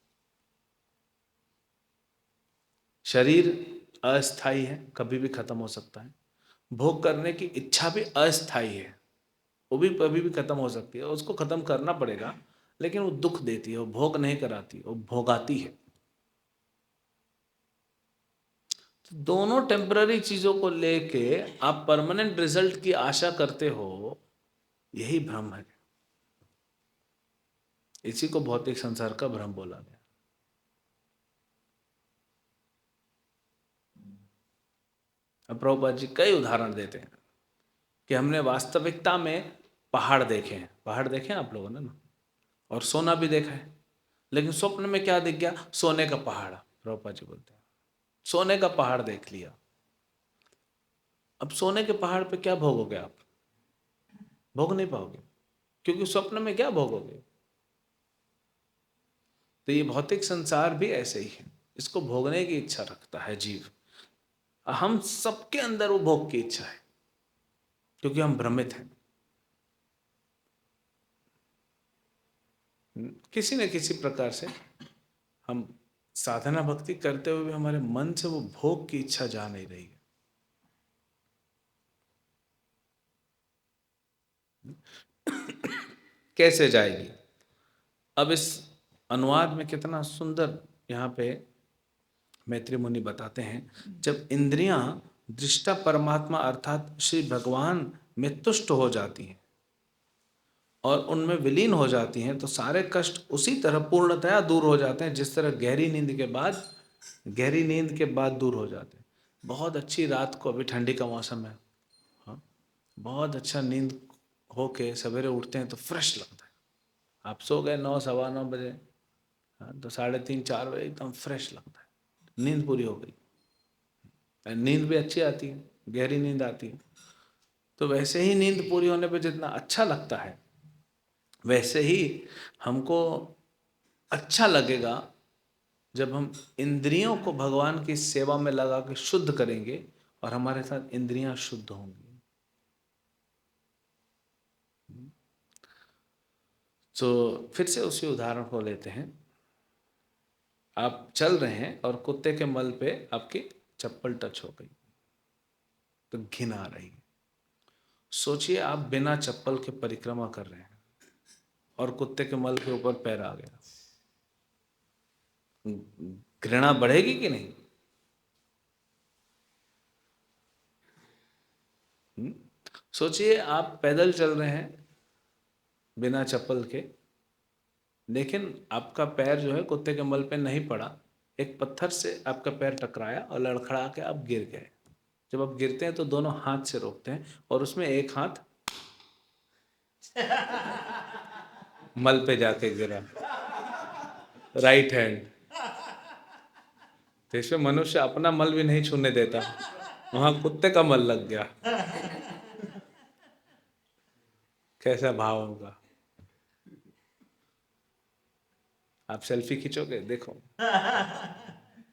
शरीर अस्थाई है, कभी भी खत्म हो सकता है। भोग करने की इच्छा भी अस्थाई है, वो भी कभी भी खत्म हो सकती है, उसको खत्म करना पड़ेगा, लेकिन वो दुख देती है, वो भोग नहीं कराती, वो भोगाती है। तो दोनों टेम्पररी चीजों को लेके आप परमानेंट रिजल्ट की आशा करते हो, यही भ्रम है। इसी को भौतिक संसार का भ्रम बोला गया। अब प्रभुपाद जी कई उदाहरण देते हैं कि हमने वास्तविकता में पहाड़ देखे हैं, पहाड़ देखे हैं आप लोगों ने ना, और सोना भी देखा है, लेकिन स्वप्न में क्या दिख गया? सोने का पहाड़। प्रभुपाद जी बोलते हैं सोने का पहाड़ देख लिया। अब सोने के पहाड़ पे क्या भोगोगे आप? भोग नहीं पाओगे, क्योंकि स्वप्न में क्या भोगोगे? तो ये भौतिक संसार भी ऐसे ही है, इसको भोगने की इच्छा रखता है जीव। हम सबके अंदर वो भोग की इच्छा है, क्योंकि हम भ्रमित हैं। किसी न किसी प्रकार से हम साधना भक्ति करते हुए भी हमारे मन से वो भोग की इच्छा जा नहीं रही है। कैसे जाएगी? अब इस अनुवाद में कितना सुंदर यहाँ पे मैत्री मुनि बताते हैं, जब इंद्रियां दृष्टा परमात्मा अर्थात श्री भगवान में तुष्ट हो जाती हैं और उनमें विलीन हो जाती हैं, तो सारे कष्ट उसी तरह पूर्णतया दूर हो जाते हैं, जिस तरह गहरी नींद के बाद दूर हो जाते हैं। बहुत अच्छी रात को, अभी ठंडी का मौसम है, हाँ, बहुत अच्छा नींद होके सवेरे उठते हैं तो फ्रेश लगता है। आप सो गए 9 सवा 9 बजे, हाँ, तो 3:30 4 बजे एकदम फ्रेश लगता है, नींद पूरी हो गई। नींद भी अच्छी आती है, गहरी नींद आती है। तो वैसे ही नींद पूरी होने पे जितना अच्छा लगता है, वैसे ही हमको अच्छा लगेगा जब हम इंद्रियों को भगवान की सेवा में लगा के शुद्ध करेंगे और हमारे साथ इंद्रियां शुद्ध होंगी। तो फिर से उसी उदाहरण को लेते हैं। आप चल रहे हैं और कुत्ते के मल पे आपकी चप्पल टच हो गई तो घिन आ रही है। सोचिए आप बिना चप्पल के परिक्रमा कर रहे हैं और कुत्ते के मल के ऊपर पैर आ गया, घृणा बढ़ेगी कि नहीं? सोचिए आप पैदल चल रहे हैं बिना चप्पल के, लेकिन आपका पैर जो है कुत्ते के मल पे नहीं पड़ा, एक पत्थर से आपका पैर टकराया और लड़खड़ा के आप गिर गए। जब आप गिरते हैं तो दोनों हाथ से रोकते हैं और उसमें एक हाथ मल पे जाके गिरा, राइट हैंड। तो इसमें मनुष्य अपना मल भी नहीं छूने देता, वहां कुत्ते का मल लग गया। कैसा भाव होगा? आप सेल्फी खींचोगे? देखो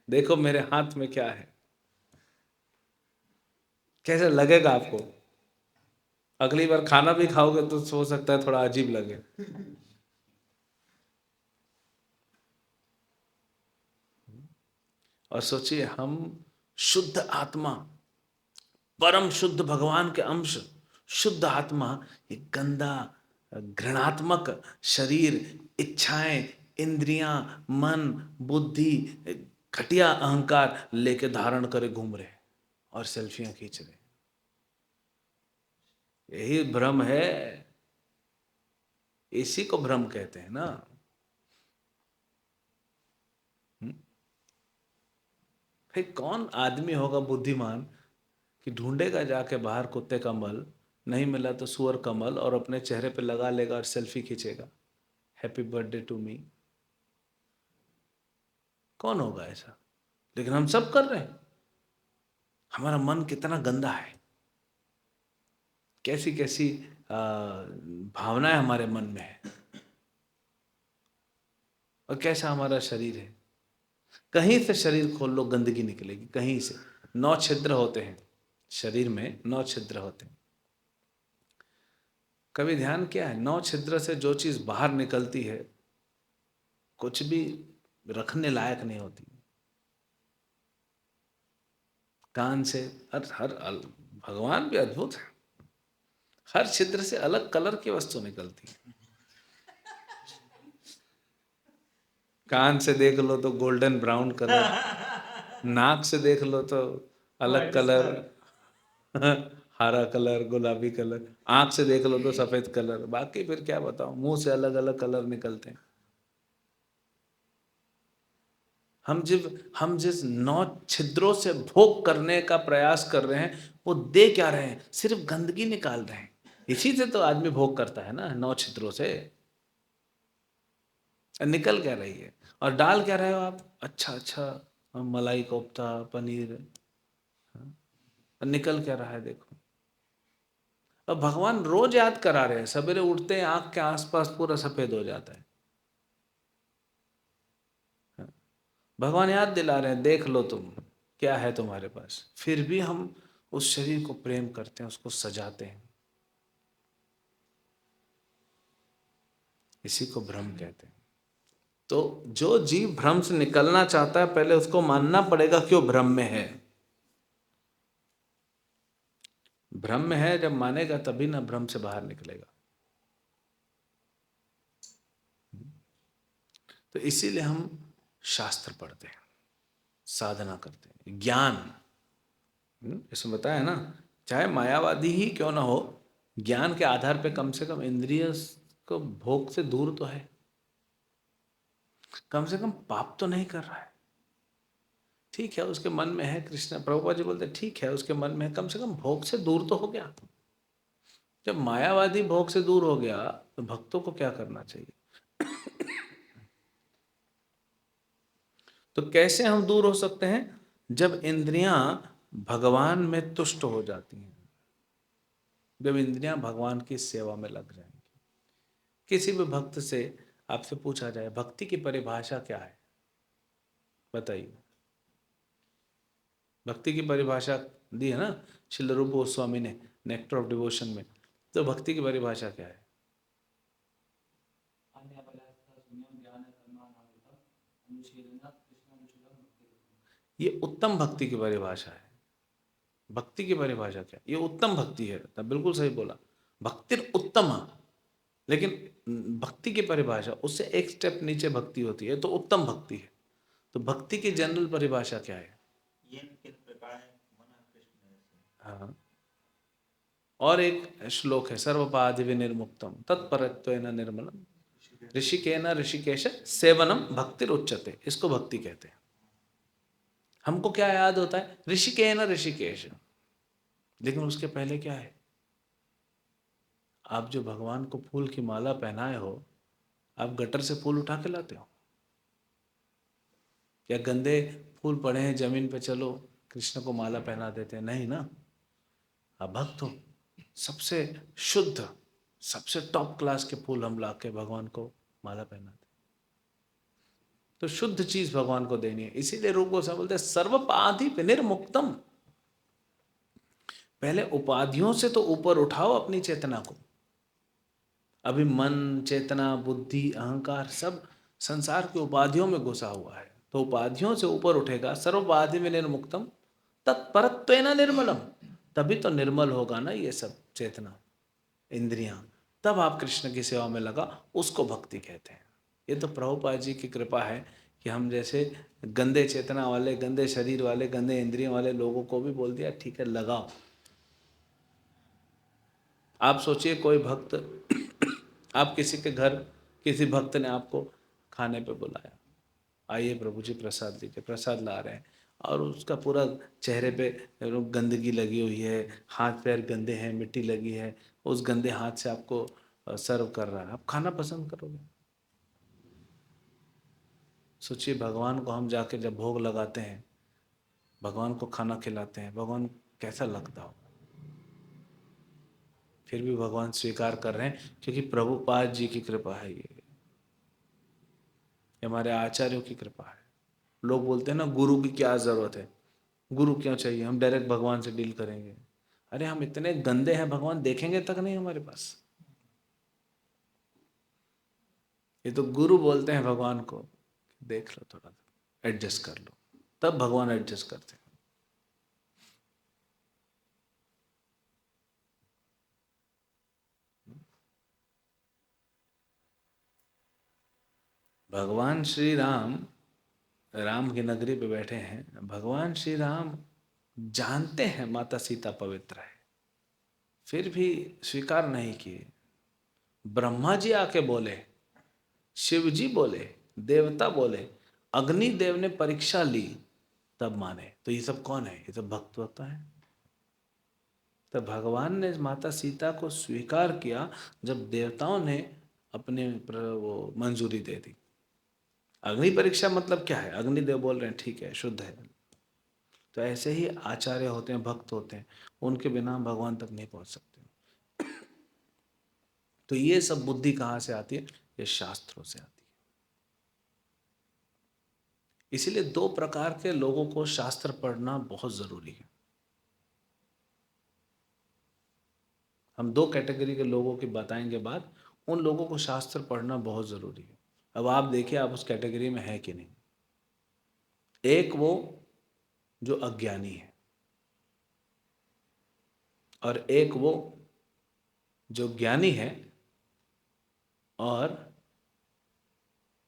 देखो मेरे हाथ में क्या है, कैसा लगेगा आपको? अगली बार खाना भी खाओगे तो हो सकता है थोड़ा अजीब लगे। और सोचिए हम शुद्ध आत्मा, परम शुद्ध भगवान के अंश, शुद्ध आत्मा, ये गंदा घृणात्मक शरीर, इच्छाएं, इंद्रियां, मन, बुद्धि, घटिया अहंकार लेके धारण करे घूम रहे और सेल्फियां खींच रहे। यही भ्रम है, इसी को भ्रम कहते हैं ना। फिर कौन आदमी होगा बुद्धिमान कि ढूंढेगा जाके बाहर कुत्ते का मल, नहीं मिला तो सुअर का मल, और अपने चेहरे पे लगा लेगा और सेल्फी खींचेगा, हैप्पी बर्थडे टू मी। कौन होगा ऐसा? लेकिन हम सब कर रहे हैं। हमारा मन कितना गंदा है, कैसी कैसी भावनाएं हमारे मन में है, और कैसा हमारा शरीर है। कहीं से शरीर खोल लो गंदगी निकलेगी, कहीं से। 9 छिद्र होते हैं शरीर में, 9 छिद्र होते हैं। कभी ध्यान किया है 9 छिद्र से जो चीज बाहर निकलती है कुछ भी रखने लायक नहीं होती। कान से भगवान भी अद्भुत है, हर छिद्र से अलग कलर की वस्तु निकलती है। कान से देख लो तो गोल्डन ब्राउन कलर, नाक से देख लो तो अलग कलर, हरा कलर, गुलाबी कलर, आंख से देख लो तो सफेद कलर, बाकी फिर क्या बताऊं, मुंह से अलग अलग कलर निकलते हैं। हम जिस 9 छिद्रों से भोग करने का प्रयास कर रहे हैं, वो दे क्या रहे हैं? सिर्फ गंदगी निकाल रहे हैं। इसी से तो आदमी भोग करता है ना, 9 छिद्रों से। निकल क्या रही है और डाल क्या रहे हो आप? अच्छा अच्छा मलाई कोफ्ता, पनीर, और निकल क्या रहा है देखो। अब भगवान रोज याद करा रहे हैं, सवेरे उठते हैं आंख के आसपास पूरा सफेद हो जाता है। भगवान याद दिला रहे हैं, देख लो तुम क्या है तुम्हारे पास। फिर भी हम उस शरीर को प्रेम करते हैं, उसको सजाते हैं। इसी को भ्रम कहते हैं। तो जो जीव भ्रम से निकलना चाहता है, पहले उसको मानना पड़ेगा कि वो भ्रम में है। भ्रम में है जब मानेगा तभी ना भ्रम से बाहर निकलेगा। तो इसीलिए हम शास्त्र पढ़ते हैं, साधना करते हैं, ज्ञान। इसमें बताया ना, चाहे मायावादी ही क्यों ना हो, ज्ञान के आधार पे कम से कम इंद्रिय को भोग से दूर तो है, कम से कम पाप तो नहीं कर रहा है। ठीक है उसके मन में है, कृष्ण प्रभुपाद जी बोलते ठीक है उसके मन में है, कम से कम भोग से दूर तो हो गया। जब मायावादी भोग से दूर हो गया तो भक्तों को क्या करना चाहिए? तो कैसे हम दूर हो सकते हैं? जब इंद्रियां भगवान में तुष्ट हो जाती हैं, जब इंद्रियां भगवान की सेवा में लग जाएंगी। किसी भी भक्त से आपसे पूछा जाए भक्ति की परिभाषा क्या है, बताइए। भक्ति की परिभाषा दी है ना श्रील रूप गोस्वामी ने नेक्टर ऑफ डिवोशन में। तो भक्ति की परिभाषा क्या है? ये उत्तम भक्ति की परिभाषा है। भक्ति की परिभाषा क्या? ये उत्तम भक्ति है। तब बिल्कुल सही बोला, भक्ति उत्तम। लेकिन भक्ति की परिभाषा उससे एक स्टेप नीचे भक्ति होती है, तो उत्तम भक्ति है। तो भक्ति की जनरल परिभाषा क्या है? हाँ, और एक श्लोक है, सर्वपाधि विनिर्मुक्तम तत्परत्वेन निर्मलम ऋषिकेन ऋषिकेश सेवनम भक्ति उच्यते। इसको भक्ति कहते हैं। हमको क्या याद होता है? ऋषिकेन ऋषिकेश, लेकिन उसके पहले क्या है? आप जो भगवान को फूल की माला पहनाए हो, आप गटर से फूल उठा के लाते हो या गंदे फूल पड़े हैं जमीन पे, चलो कृष्ण को माला पहना देते हैं? नहीं ना, आप भक्त हो। सबसे शुद्ध, सबसे टॉप क्लास के फूल हम ला के भगवान को माला पहनाते। तो शुद्ध चीज भगवान को देनी है। इसीलिए रूप गोस्वामी बोलते हैं सर्वपाधि विनिर्मुक्तम। पहले उपाधियों से तो ऊपर उठाओ अपनी चेतना को। अभी मन, चेतना, बुद्धि, अहंकार सब संसार की उपाधियों में घुसा हुआ है। तो उपाधियों से ऊपर उठेगा, सर्वोपाधि में निर्मुक्तम तत्परत्वेन निर्मलम, तभी तो निर्मल होगा ना ये सब चेतना इंद्रियां, तब आप कृष्ण की सेवा में लगा, उसको भक्ति कहते हैं। ये तो प्रभुपाद जी की कृपा है कि हम जैसे गंदे चेतना वाले, गंदे शरीर वाले, गंदे इंद्रियों वाले लोगों को भी बोल दिया ठीक है लगाओ। आप सोचिए कोई भक्त आप किसी के घर, किसी भक्त ने आपको खाने पे बुलाया, आइए प्रभु जी प्रसाद लीजिए, प्रसाद ला रहे हैं, और उसका पूरा चेहरे पे गंदगी लगी हुई है, हाथ पैर गंदे हैं, मिट्टी लगी है, उस गंदे हाथ से आपको सर्व कर रहा है, आप खाना पसंद करोगे? सोचिए भगवान को हम जाके जब भोग लगाते हैं, भगवान को खाना खिलाते हैं, भगवान कैसा लगता हो? फिर भी भगवान स्वीकार कर रहे हैं क्योंकि प्रभुपाद जी की कृपा है, ये हमारे आचार्यों की कृपा है। लोग बोलते हैं ना गुरु की क्या जरूरत है, गुरु क्यों चाहिए, हम डायरेक्ट भगवान से डील करेंगे। अरे हम इतने गंदे हैं, भगवान देखेंगे तक नहीं हमारे पास। ये तो गुरु बोलते हैं भगवान को, देख लो थोड़ा एडजस्ट कर लो, तब भगवान एडजस्ट करते हैं। भगवान श्री राम, राम की नगरी पे बैठे हैं, भगवान श्री राम जानते हैं माता सीता पवित्र है, फिर भी स्वीकार नहीं किए। ब्रह्मा जी आके बोले, शिव जी बोले, देवता बोले, अग्निदेव ने परीक्षा ली, तब माने। तो ये सब कौन है? ये सब भक्त होता है। तो भगवान ने माता सीता को स्वीकार किया जब देवताओं ने अपने वो मंजूरी दे दी। अग्नि परीक्षा मतलब क्या है? अग्निदेव बोल रहे हैं ठीक है, शुद्ध है। तो ऐसे ही आचार्य होते हैं, भक्त होते हैं, उनके बिना हम भगवान तक नहीं पहुंच सकते। तो ये सब बुद्धि कहाँ से आती है? ये शास्त्रों से आती है। इसीलिए दो प्रकार के लोगों को शास्त्र पढ़ना बहुत जरूरी है। हम दो कैटेगरी के लोगों की बताएंगे बात, उन लोगों को शास्त्र पढ़ना बहुत जरूरी है। अब आप देखिए आप उस कैटेगरी में है कि नहीं। एक वो जो अज्ञानी है, और एक वो जो ज्ञानी है और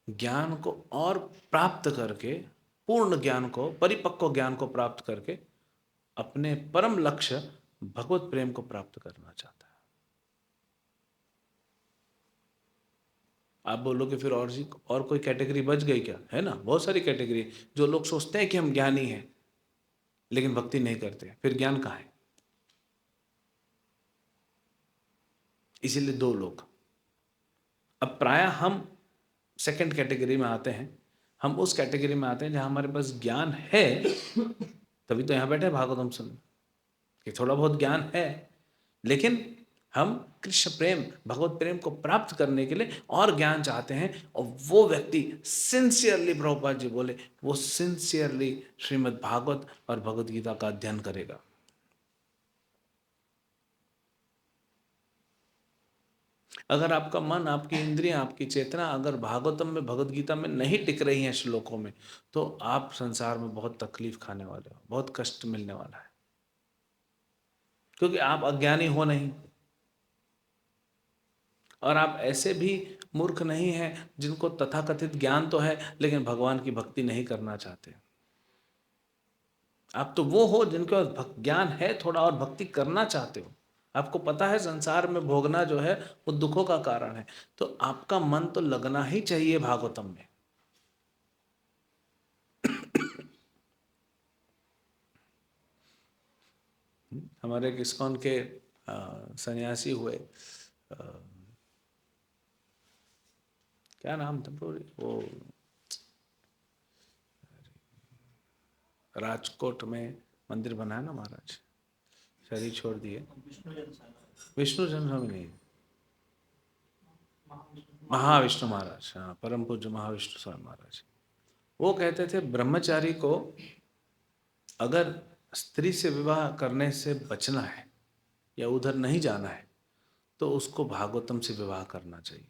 ज्ञान को और प्राप्त करके, पूर्ण ज्ञान को, परिपक्व ज्ञान को प्राप्त करके अपने परम लक्ष्य भगवत प्रेम को प्राप्त करना चाहता है। आप बोलोगे फिर और कोई कैटेगरी बच गई क्या? है ना, बहुत सारी कैटेगरी। जो लोग सोचते हैं कि हम ज्ञानी हैं लेकिन भक्ति नहीं करते, फिर ज्ञान कहाँ है? इसीलिए दो लोग। अब प्रायः हम सेकंड कैटेगरी में आते हैं, हम उस कैटेगरी में आते हैं जहां हमारे पास ज्ञान है, तभी तो यहाँ बैठे भागवतम सुन, कि थोड़ा बहुत ज्ञान है, लेकिन हम कृष्ण प्रेम, भगवत प्रेम को प्राप्त करने के लिए और ज्ञान चाहते हैं। और वो व्यक्ति सिंसियरली, प्रभुपाद जी बोले, वो सिंसियरली श्रीमद् भागवत और भगवत गीता का अध्ययन करेगा। अगर आपका मन, आपकी इंद्रियां, आपकी चेतना अगर भागवतम में, भगवत गीता में नहीं टिक रही हैं श्लोकों में, तो आप संसार में बहुत तकलीफ खाने वाले हो, बहुत कष्ट मिलने वाला है, क्योंकि आप अज्ञानी हो नहीं, और आप ऐसे भी मूर्ख नहीं हैं जिनको तथाकथित ज्ञान तो है लेकिन भगवान की भक्ति नहीं करना चाहते। आप तो वो हो जिनके पास ज्ञान है थोड़ा और भक्ति करना चाहते हो। आपको पता है संसार में भोगना जो है वो दुखों का कारण है, तो आपका मन तो लगना ही चाहिए भागवतम में। हमारे एक इस्कॉन के सन्यासी हुए, क्या नाम था वो, राजकोट में मंदिर बना है ना महाराज, शरीर छोड़ दिए। विष्णु जन स्वामी नहीं, महाविष्णु महाराज, हाँ, परम पूज्य महाविष्णु स्वामी महाराज। वो कहते थे ब्रह्मचारी को अगर स्त्री से विवाह करने से बचना है या उधर नहीं जाना है तो उसको भागवतम से विवाह करना चाहिए।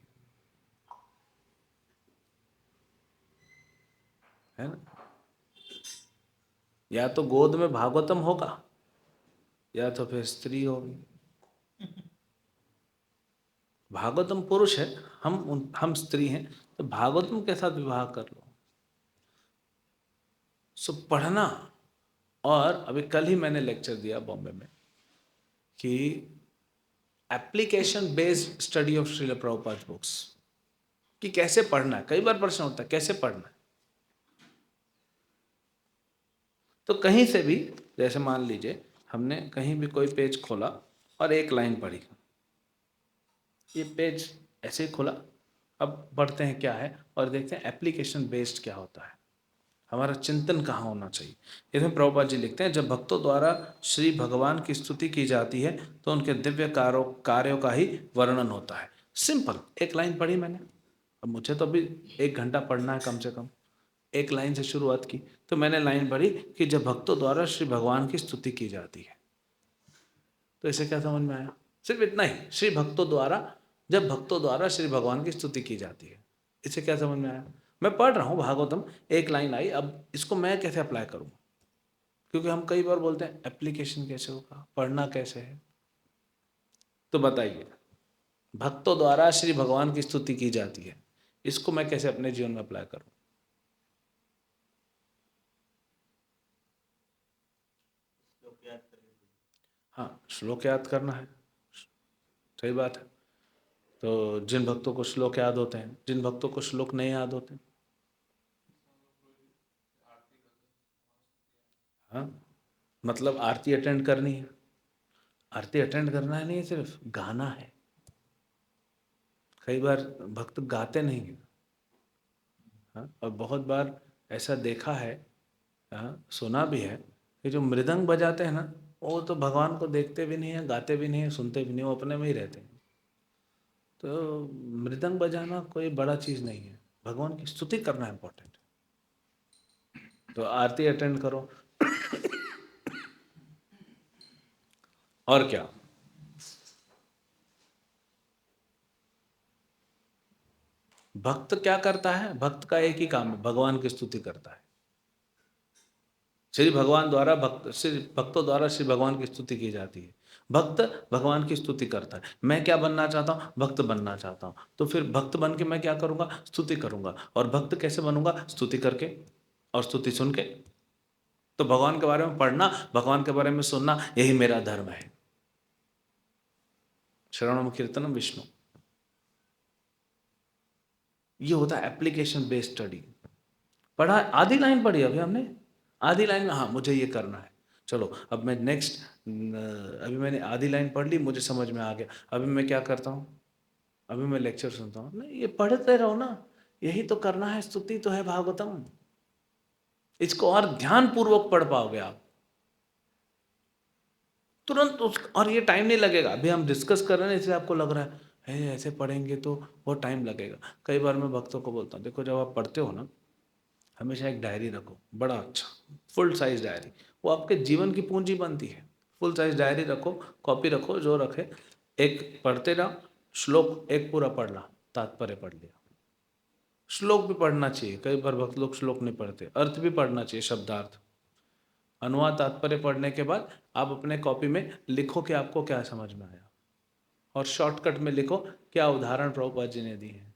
है ना। या तो गोद में भागवतम होगा या तो फिर स्त्री होगी। भागवतम पुरुष है, हम स्त्री हैं, तो भागवतम के साथ विवाह कर लो। सो पढ़ना। और अभी कल ही मैंने लेक्चर दिया बॉम्बे में कि application based study of Srila Prabhupada books, कि कैसे पढ़ना है। कई बार प्रश्न होता है कैसे पढ़ना है। तो कहीं से भी, जैसे मान लीजिए हमने कहीं भी कोई पेज खोला और एक लाइन पढ़ी, ये पेज ऐसे ही खोला, अब पढ़ते हैं क्या है और देखते हैं एप्लीकेशन बेस्ड क्या होता है, हमारा चिंतन कहाँ होना चाहिए। इसमें प्रभुपाद जी लिखते हैं, जब भक्तों द्वारा श्री भगवान की स्तुति की जाती है तो उनके दिव्य कार्यों का ही वर्णन होता है। सिंपल, एक लाइन पढ़ी मैंने, अब मुझे तो अभी 1 घंटा पढ़ना है कम से कम। एक लाइन से शुरुआत की, तो मैंने लाइन पढ़ी कि जब भक्तों द्वारा श्री भगवान की स्तुति की जाती है। तो इसे क्या समझ में आया? सिर्फ इतना ही, श्री भक्तों द्वारा, जब भक्तों द्वारा श्री भगवान की स्तुति की जाती है, इसे क्या समझ में आया? मैं पढ़ रहा हूँ भागवतम, एक लाइन आई, अब इसको मैं कैसे अप्लाई करूँ? क्योंकि हम कई बार बोलते हैं एप्लीकेशन कैसे होगा, पढ़ना कैसे है। तो बताइए, भक्तों द्वारा श्री भगवान की स्तुति की जाती है, इसको मैं कैसे अपने जीवन में अप्लाई करूँ? हाँ, श्लोक याद करना है, सही बात है। तो जिन भक्तों को श्लोक याद होते हैं, जिन भक्तों को श्लोक नहीं याद होते, हाँ, मतलब आरती अटेंड करनी है। आरती अटेंड करना है नहीं, सिर्फ गाना है। कई बार भक्त गाते नहीं हैं, हाँ, और बहुत बार ऐसा देखा है, हाँ, सुना भी है कि जो मृदंग बजाते हैं ना, वो तो भगवान को देखते भी नहीं है, गाते भी नहीं है, सुनते भी नहीं, वो अपने में ही रहते हैं। तो मृदंग बजाना कोई बड़ा चीज़ नहीं है, भगवान की स्तुति करना इम्पोर्टेंट। तो आरती अटेंड करो। और क्या, भक्त क्या करता है? भक्त का एक ही काम है, भगवान की स्तुति करता है। श्री भगवान द्वारा श्री भक्तों द्वारा श्री भगवान की स्तुति की जाती है। भक्त भगवान की स्तुति करता है। मैं क्या बनना चाहता हूँ? भक्त बनना चाहता हूँ। तो फिर भक्त बन के मैं क्या करूँगा? स्तुति करूँगा। और भक्त कैसे बनूंगा? स्तुति करके और स्तुति सुन के। तो भगवान के बारे में पढ़ना, भगवान के बारे में सुनना, यही मेरा धर्म है। श्रवणम कीर्तनम विष्णु, ये होता है एप्लीकेशन बेस्ड स्टडी। पढ़ा, आधी लाइन पढ़ी अभी हमने, आधी लाइन में हाँ मुझे ये करना है, चलो अब मैं नेक्स्ट, अभी मैंने आधी लाइन पढ़ ली, मुझे समझ में आ गया, अभी मैं क्या करता हूँ? अभी मैं लेक्चर सुनता हूँ। नहीं, ये पढ़ते रहो ना, यही तो करना है, स्तुति तो है भागवतम। इसको और ध्यान पूर्वक पढ़ पाओगे आप तुरंत और ये टाइम नहीं लगेगा। अभी हम डिस्कस कर रहे हैं इसलिए आपको लग रहा है ऐसे पढ़ेंगे तो बहुत टाइम लगेगा। कई बार मैं भक्तों को बोलता हूँ, देखो जब आप पढ़ते हो ना, हमेशा एक डायरी रखो, बड़ा अच्छा फुल साइज डायरी, वो आपके जीवन की पूंजी बनती है। फुल साइज डायरी रखो, कॉपी रखो, जो रखे, एक पढ़ते रहो, श्लोक एक पूरा पढ़ ला, तात्पर्य पढ़ लिया। श्लोक भी पढ़ना चाहिए, कई बार भक्त लोग श्लोक नहीं पढ़ते, अर्थ भी पढ़ना चाहिए, शब्दार्थ, अनुवाद, तात्पर्य पढ़ने के बाद आप अपने कॉपी में लिखो कि आपको क्या समझ में आया, और शॉर्टकट में लिखो क्या उदाहरण प्रभुपाद जी ने दिए हैं,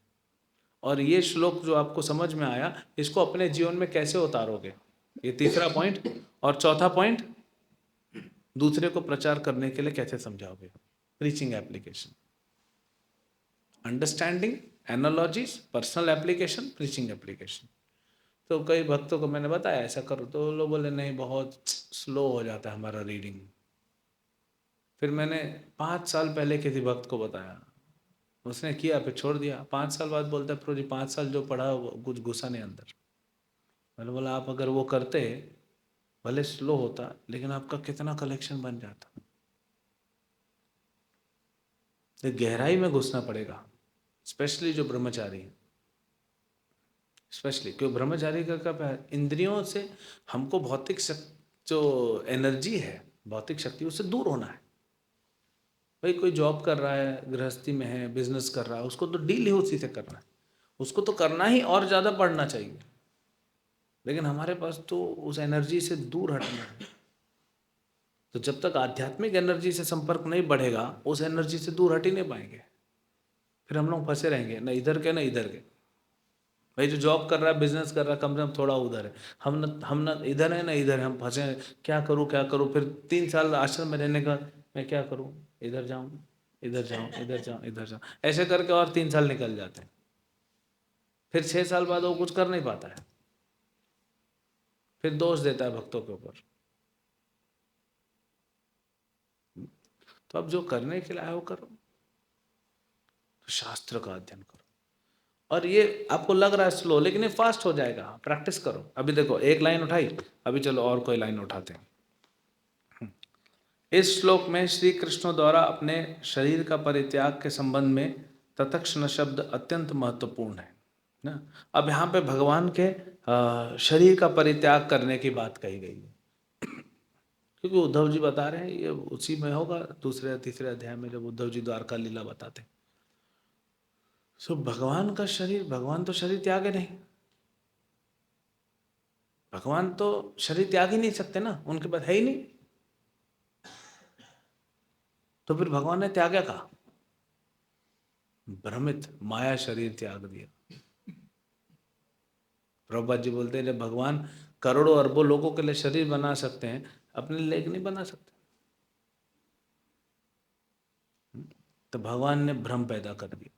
और ये श्लोक जो आपको समझ में आया इसको अपने जीवन में कैसे उतारोगे, ये तीसरा पॉइंट। और चौथा पॉइंट, दूसरे को प्रचार करने के लिए कैसे समझाओगे, preaching application, understanding, analogies, personal application, preaching application. तो कई भक्तों को मैंने बताया ऐसा करो, तो लोग बोले नहीं बहुत स्लो हो जाता है हमारा रीडिंग। फिर मैंने 5 साल पहले किसी भक्त को बताया, उसने किया, फिर छोड़ दिया। 5 साल बाद बोलता है प्रभु जी 5 साल जो पढ़ा वो कुछ घुसा नहीं अंदर। मैंने बोला आप अगर वो करते, भले स्लो होता लेकिन आपका कितना कलेक्शन बन जाता। तो गहराई में घुसना पड़ेगा, स्पेशली जो ब्रह्मचारी है, स्पेशली क्यों ब्रह्मचारी का कब है, इंद्रियों से हमको भौतिक जो एनर्जी है, भौतिक शक्ति, उससे दूर होना है। भाई कोई जॉब कर रहा है, गृहस्थी में है, बिजनेस कर रहा है, उसको तो डील ही उसी से करना है, उसको तो करना ही और ज़्यादा पढ़ना चाहिए। लेकिन हमारे पास तो उस एनर्जी से दूर हटना है। तो जब तक आध्यात्मिक एनर्जी से संपर्क नहीं बढ़ेगा, उस एनर्जी से दूर हट ही नहीं पाएंगे। फिर हम लोग फंसे रहेंगे, न इधर के न इधर के। भाई जो जॉब कर रहा है, बिजनेस कर रहा है, कम से कम थोड़ा उधर है, हम न इधर है न इधर है, हम फंसे हैं। क्या करूँ? फिर 3 साल आश्रम में रहने का, मैं क्या करूँ? इधर जाऊँ, इधर जाऊँ, इधर जाऊँ, इधर जाऊँ, ऐसे करके और 3 साल निकल जाते हैं। फिर 6 साल बाद वो कुछ कर नहीं पाता है, फिर दोष देता है भक्तों के ऊपर। तो अब जो करने के लिए आए वो करो, तो शास्त्र का अध्ययन करो। और ये आपको लग रहा है स्लो, लेकिन ये फास्ट हो जाएगा, प्रैक्टिस करो। अभी देखो एक लाइन उठाई, अभी चलो और कोई लाइन उठाते हैं। इस श्लोक में श्री कृष्ण द्वारा अपने शरीर का परित्याग के संबंध में तत्क्षण शब्द अत्यंत महत्वपूर्ण है ना। अब यहाँ पे भगवान के शरीर का परित्याग करने की बात कही गई है, क्योंकि उद्धव जी बता रहे हैं, ये उसी में होगा दूसरे तीसरे अध्याय में जब उद्धव जी द्वारका लीला बताते हैं। सो भगवान का शरीर, भगवान तो शरीर त्यागे नहीं, भगवान तो शरीर त्याग ही नहीं सकते ना, उनके पास है ही नहीं। तो फिर भगवान ने त्यागा कहा? भ्रमित माया शरीर त्याग दिया। प्रभुपाद जी बोलते हैं जब भगवान करोड़ों अरबों लोगों के लिए शरीर बना सकते हैं, अपने लिए नहीं बना सकते? तो भगवान ने भ्रम पैदा कर दिया।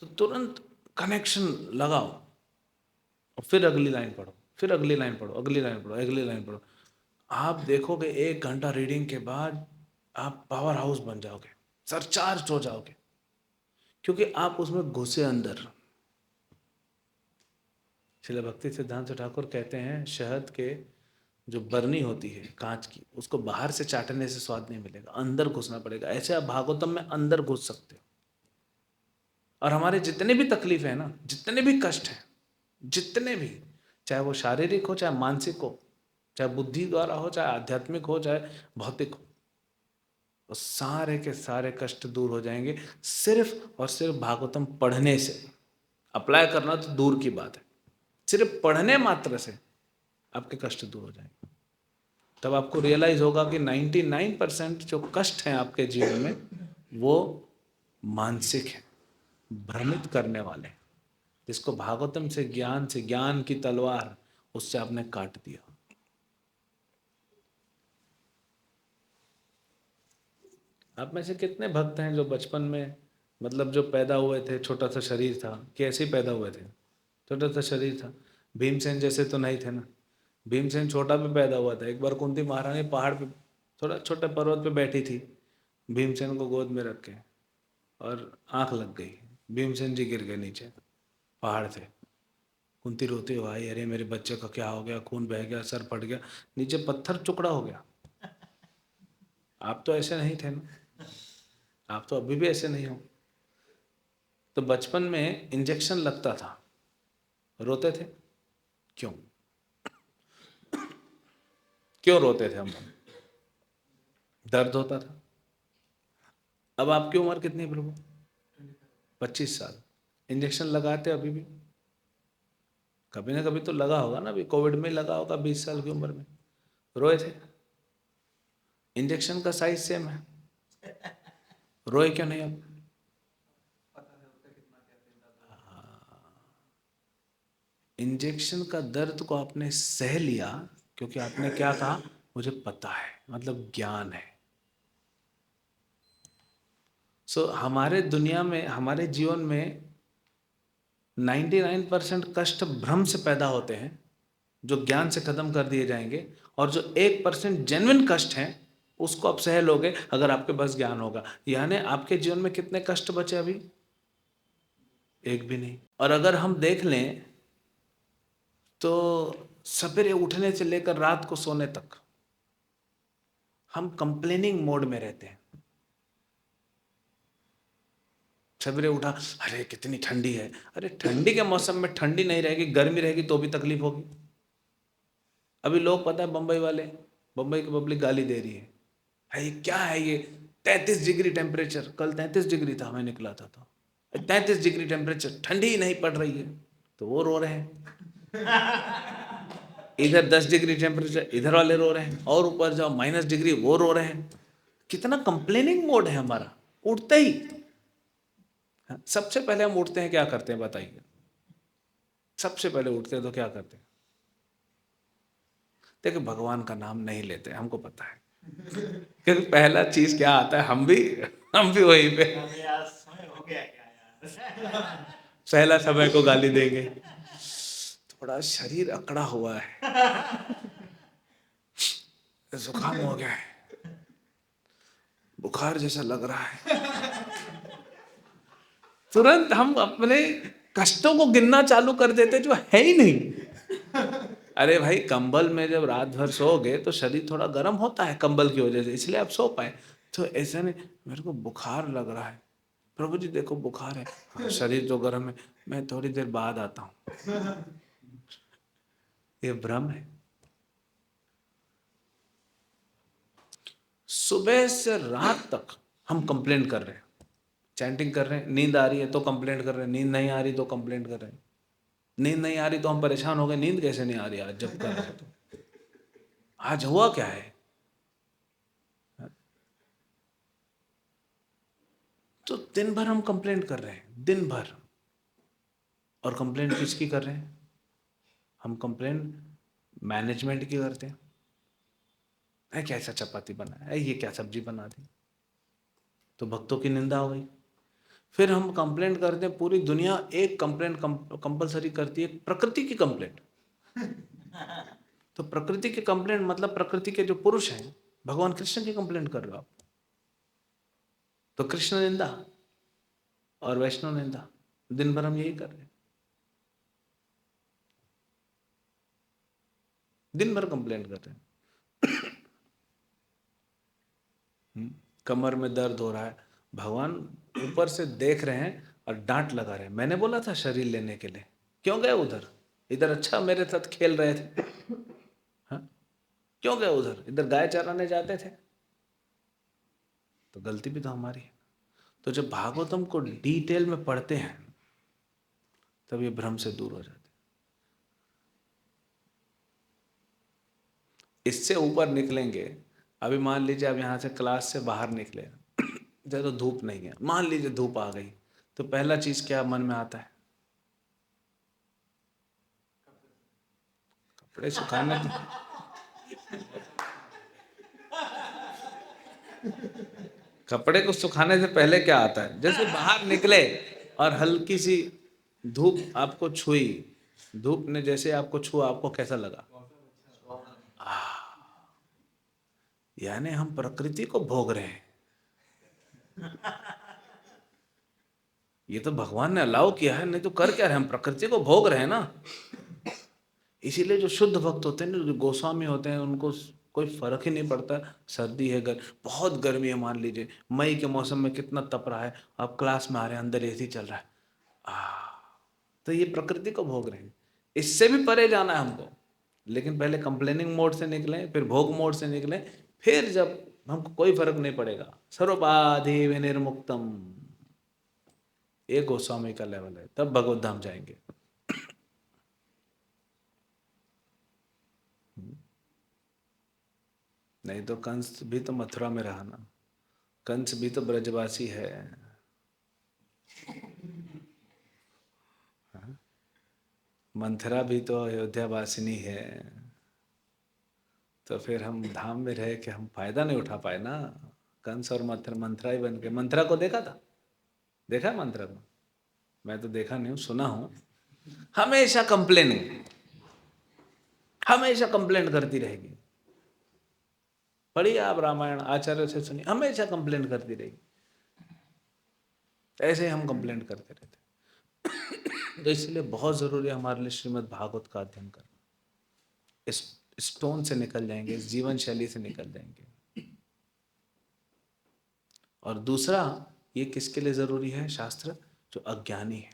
तो तुरंत कनेक्शन लगाओ और फिर अगली लाइन पढ़ो, फिर अगली लाइन पढ़ो, अगली लाइन पढ़ो, अगली लाइन पढ़ो। आप देखोगे 1 घंटा रीडिंग के बाद आप पावर हाउस बन जाओगे, सरचार्ज हो जाओगे, क्योंकि आप उसमें घुसे अंदर। श्रील भक्ति सिद्धांत ठाकुर कहते हैं शहद के जो बरनी होती है कांच की, उसको बाहर से चाटने से स्वाद नहीं मिलेगा, अंदर घुसना पड़ेगा। ऐसे आप भागवतम में अंदर घुस सकते हो। और हमारे जितने भी तकलीफ है ना, जितने भी कष्ट हैं, जितने भी, चाहे वो शारीरिक हो, चाहे मानसिक हो, चाहे बुद्धि द्वारा हो, चाहे आध्यात्मिक हो, चाहे भौतिक हो, वो सारे के सारे कष्ट दूर हो जाएंगे सिर्फ और सिर्फ भागवतम पढ़ने से। अप्लाई करना तो दूर की बात है, सिर्फ पढ़ने मात्र से आपके कष्ट दूर हो जाएंगे। तब आपको रियलाइज होगा कि 99% जो कष्ट हैं आपके जीवन में वो मानसिक है, भ्रमित करने वाले, जिसको भागवतम से ज्ञान की तलवार उससे आपने काट दिया। आप में से कितने भक्त हैं जो बचपन में, मतलब जो पैदा हुए थे, छोटा सा शरीर था, कैसे पैदा हुए थे, छोटा सा शरीर था, भीमसेन जैसे तो नहीं थे ना। भीमसेन छोटा भी पैदा हुआ था। एक बार कुंती महारानी पहाड़ पे, थोड़ा छोटे पर्वत पे बैठी थी, भीमसेन को गोद में रख के, और आंख लग गई, भीमसेन जी गिर गए नीचे पहाड़ से। कुंती रोती हुई आई, अरे मेरे बच्चे का क्या हो गया, खून बह गया, सर फट गया, नीचे पत्थर टुकड़ा हो गया। आप तो ऐसे नहीं थे ना, आप तो अभी भी ऐसे नहीं हो। तो बचपन में इंजेक्शन लगता था, रोते थे क्यों? क्यों रोते थे हम लोग? दर्द होता था। अब आपकी उम्र कितनी है प्रभु? 25 साल। इंजेक्शन लगाते अभी भी? कभी ना कभी तो लगा होगा ना, अभी कोविड में लगा होगा 20 साल की उम्र में, रोए थे? इंजेक्शन का साइज सेम है, रोए क्यों नहीं आप? इंजेक्शन का दर्द को आपने सह लिया, क्योंकि आपने क्या कहा, मुझे पता है, मतलब ज्ञान है। हमारे दुनिया में, हमारे जीवन में 99% कष्ट भ्रम से पैदा होते हैं, जो ज्ञान से खत्म कर दिए जाएंगे। और जो 1% जेन्युइन कष्ट हैं, उसको आप सह लोगे अगर आपके पास ज्ञान होगा। यानी आपके जीवन में कितने कष्ट बचे अभी? एक भी नहीं। और अगर हम देख लें तो सवेरे उठने से लेकर रात को सोने तक हम कंप्लेनिंग मोड में रहते हैं। सवेरे उठा, अरे कितनी ठंडी है, अरे ठंडी के मौसम में ठंडी नहीं रहेगी, गर्मी रहेगी तो भी तकलीफ होगी। अभी लोग, पता है बम्बई वाले, बम्बई की पब्लिक गाली दे रही है ये क्या है ये, 33 डिग्री टेम्परेचर, कल 33 डिग्री था, मैं निकला था तो 33 डिग्री टेम्परेचर, ठंडी ही नहीं पड़ रही है, तो वो रो रहे हैं। इधर 10 डिग्री टेम्परेचर, इधर वाले रो रहे हैं, और ऊपर जाओ -डिग्री, वो रो रहे हैं। कितना कंप्लेनिंग मोड है हमारा उठते ही। सबसे पहले हम उठते हैं, क्या करते हैं बताइए? सबसे पहले उठते हैं तो क्या करते हैं? देखिए, भगवान का नाम नहीं लेते, हमको पता है। क्योंकि पहला चीज क्या आता है, हम भी वहीं पे पहला समय को गाली देंगे। थोड़ा शरीर अकड़ा हुआ है, जुकाम हो गया है, बुखार जैसा लग रहा है। तुरंत हम अपने कष्टों को गिनना चालू कर देते जो है ही नहीं। अरे भाई, कंबल में जब रात भर सोओगे तो शरीर थोड़ा गर्म होता है कंबल की वजह से, इसलिए आप सो पाए। तो ऐसा नहीं, मेरे को बुखार लग रहा है, प्रभु जी देखो बुखार है। हाँ, शरीर तो गर्म है, मैं थोड़ी देर बाद आता हूँ। ये भ्रम है। सुबह से रात तक हम कंप्लेंट कर रहे हैं, चैंटिंग कर रहे हैं। नींद आ रही है तो कंप्लेंट कर रहे हैं, नींद नहीं आ रही तो कंप्लेंट कर रहे हैं। नींद नहीं आ रही तो हम परेशान हो गए, नींद कैसे नहीं आ रही आज जब कर रहे हैं तो। आज हुआ क्या है? तो दिन भर हम कंप्लेंट कर रहे हैं, दिन भर। और कंप्लेंट किसकी कर रहे हैं? हम कंप्लेंट मैनेजमेंट की करते हैं। है कैसा चपाती बना है, ये क्या सब्जी बना दी, तो भक्तों की निंदा हो गई। फिर हम कंप्लेंट करते हैं, पूरी दुनिया एक कंप्लेंट कंपलसरी करती है, प्रकृति की कंप्लेंट। तो प्रकृति की कंप्लेंट मतलब प्रकृति के जो पुरुष हैं, भगवान कृष्ण की कंप्लेंट कर रहे हो आप, तो कृष्ण निंदा और वैष्णव निंदा, दिन भर हम यही कर रहे हैं, दिन भर कंप्लेंट कर रहे हैं। कमर में दर्द हो रहा है, भगवान ऊपर से देख रहे हैं और डांट लगा रहे हैं। मैंने बोला था शरीर लेने के लिए, क्यों गए उधर? इधर अच्छा मेरे साथ खेल रहे थे। हाँ? क्यों गए उधर? इधर गाय चराने जाते थे। तो गलती भी तो हमारी है। तो जब भागवतम को डिटेल में पढ़ते हैं तब ये भ्रम से दूर हो जाते हैं। इससे ऊपर निकलेंगे, अभी मान लीजिए आप यहाँ से क्लास से बाहर निकले, तो धूप नहीं है, मान लीजिए धूप आ गई, तो पहला चीज क्या मन में आता है? कपड़े सुखाने। कपड़े को सुखाने से पहले क्या आता है? जैसे बाहर निकले और हल्की सी धूप आपको छुई, धूप ने जैसे आपको छुआ, आपको कैसा लगा? यानी हम प्रकृति को भोग रहे हैं। ये तो भगवान ने अलाउ किया है, नहीं तो कर क्या रहे हम? प्रकृति को भोग रहे हैं ना। इसीलिए जो शुद्ध भक्त होते हैं ना, जो गोस्वामी होते हैं, उनको कोई फर्क ही नहीं पड़ता सर्दी है, बहुत गर्मी है, मान लीजिए मई के मौसम में कितना तप रहा है, आप क्लास में आ रहे हैं, अंदर एसी चल रहा है, तो ये प्रकृति को भोग रहे हैं। इससे भी परे जाना है हमको, लेकिन पहले कंप्लेनिंग मोड से निकलें, फिर भोग मोड से निकलें, फिर जब हमको कोई फर्क नहीं पड़ेगा, सर्वोपाधि विनिर्मुक्तम, एक गोस्वामी का लेवल है, तब भगवत धाम जाएंगे। नहीं तो कंस भी तो मथुरा में रहा ना, कंस भी तो ब्रजवासी है। मंथरा भी तो अयोध्या वासिनी है। तो फिर हम धाम में रह के हम फायदा नहीं उठा पाए ना। कंस और मंथरा ही बन के। मंथरा को देखा था? देखा मंथरा को? मैं तो देखा नहीं हूँ, सुना हूँ। हमेशा कंप्लेनिंग, हमेशा कंप्लेंट करती रहेगी। पढ़िए आप रामायण, आचार्य से सुनिए, हमेशा कंप्लेंट करती रहेगी। ऐसे हम कंप्लेंट करते रहते। तो इसलिए बहुत जरूरी है हमारे लिए श्रीमद् भागवत का अध्ययन करना। इस स्टोन से निकल जाएंगे, इस जीवन शैली से निकल जाएंगे। और दूसरा, ये किसके लिए जरूरी है शास्त्र? जो अज्ञानी है।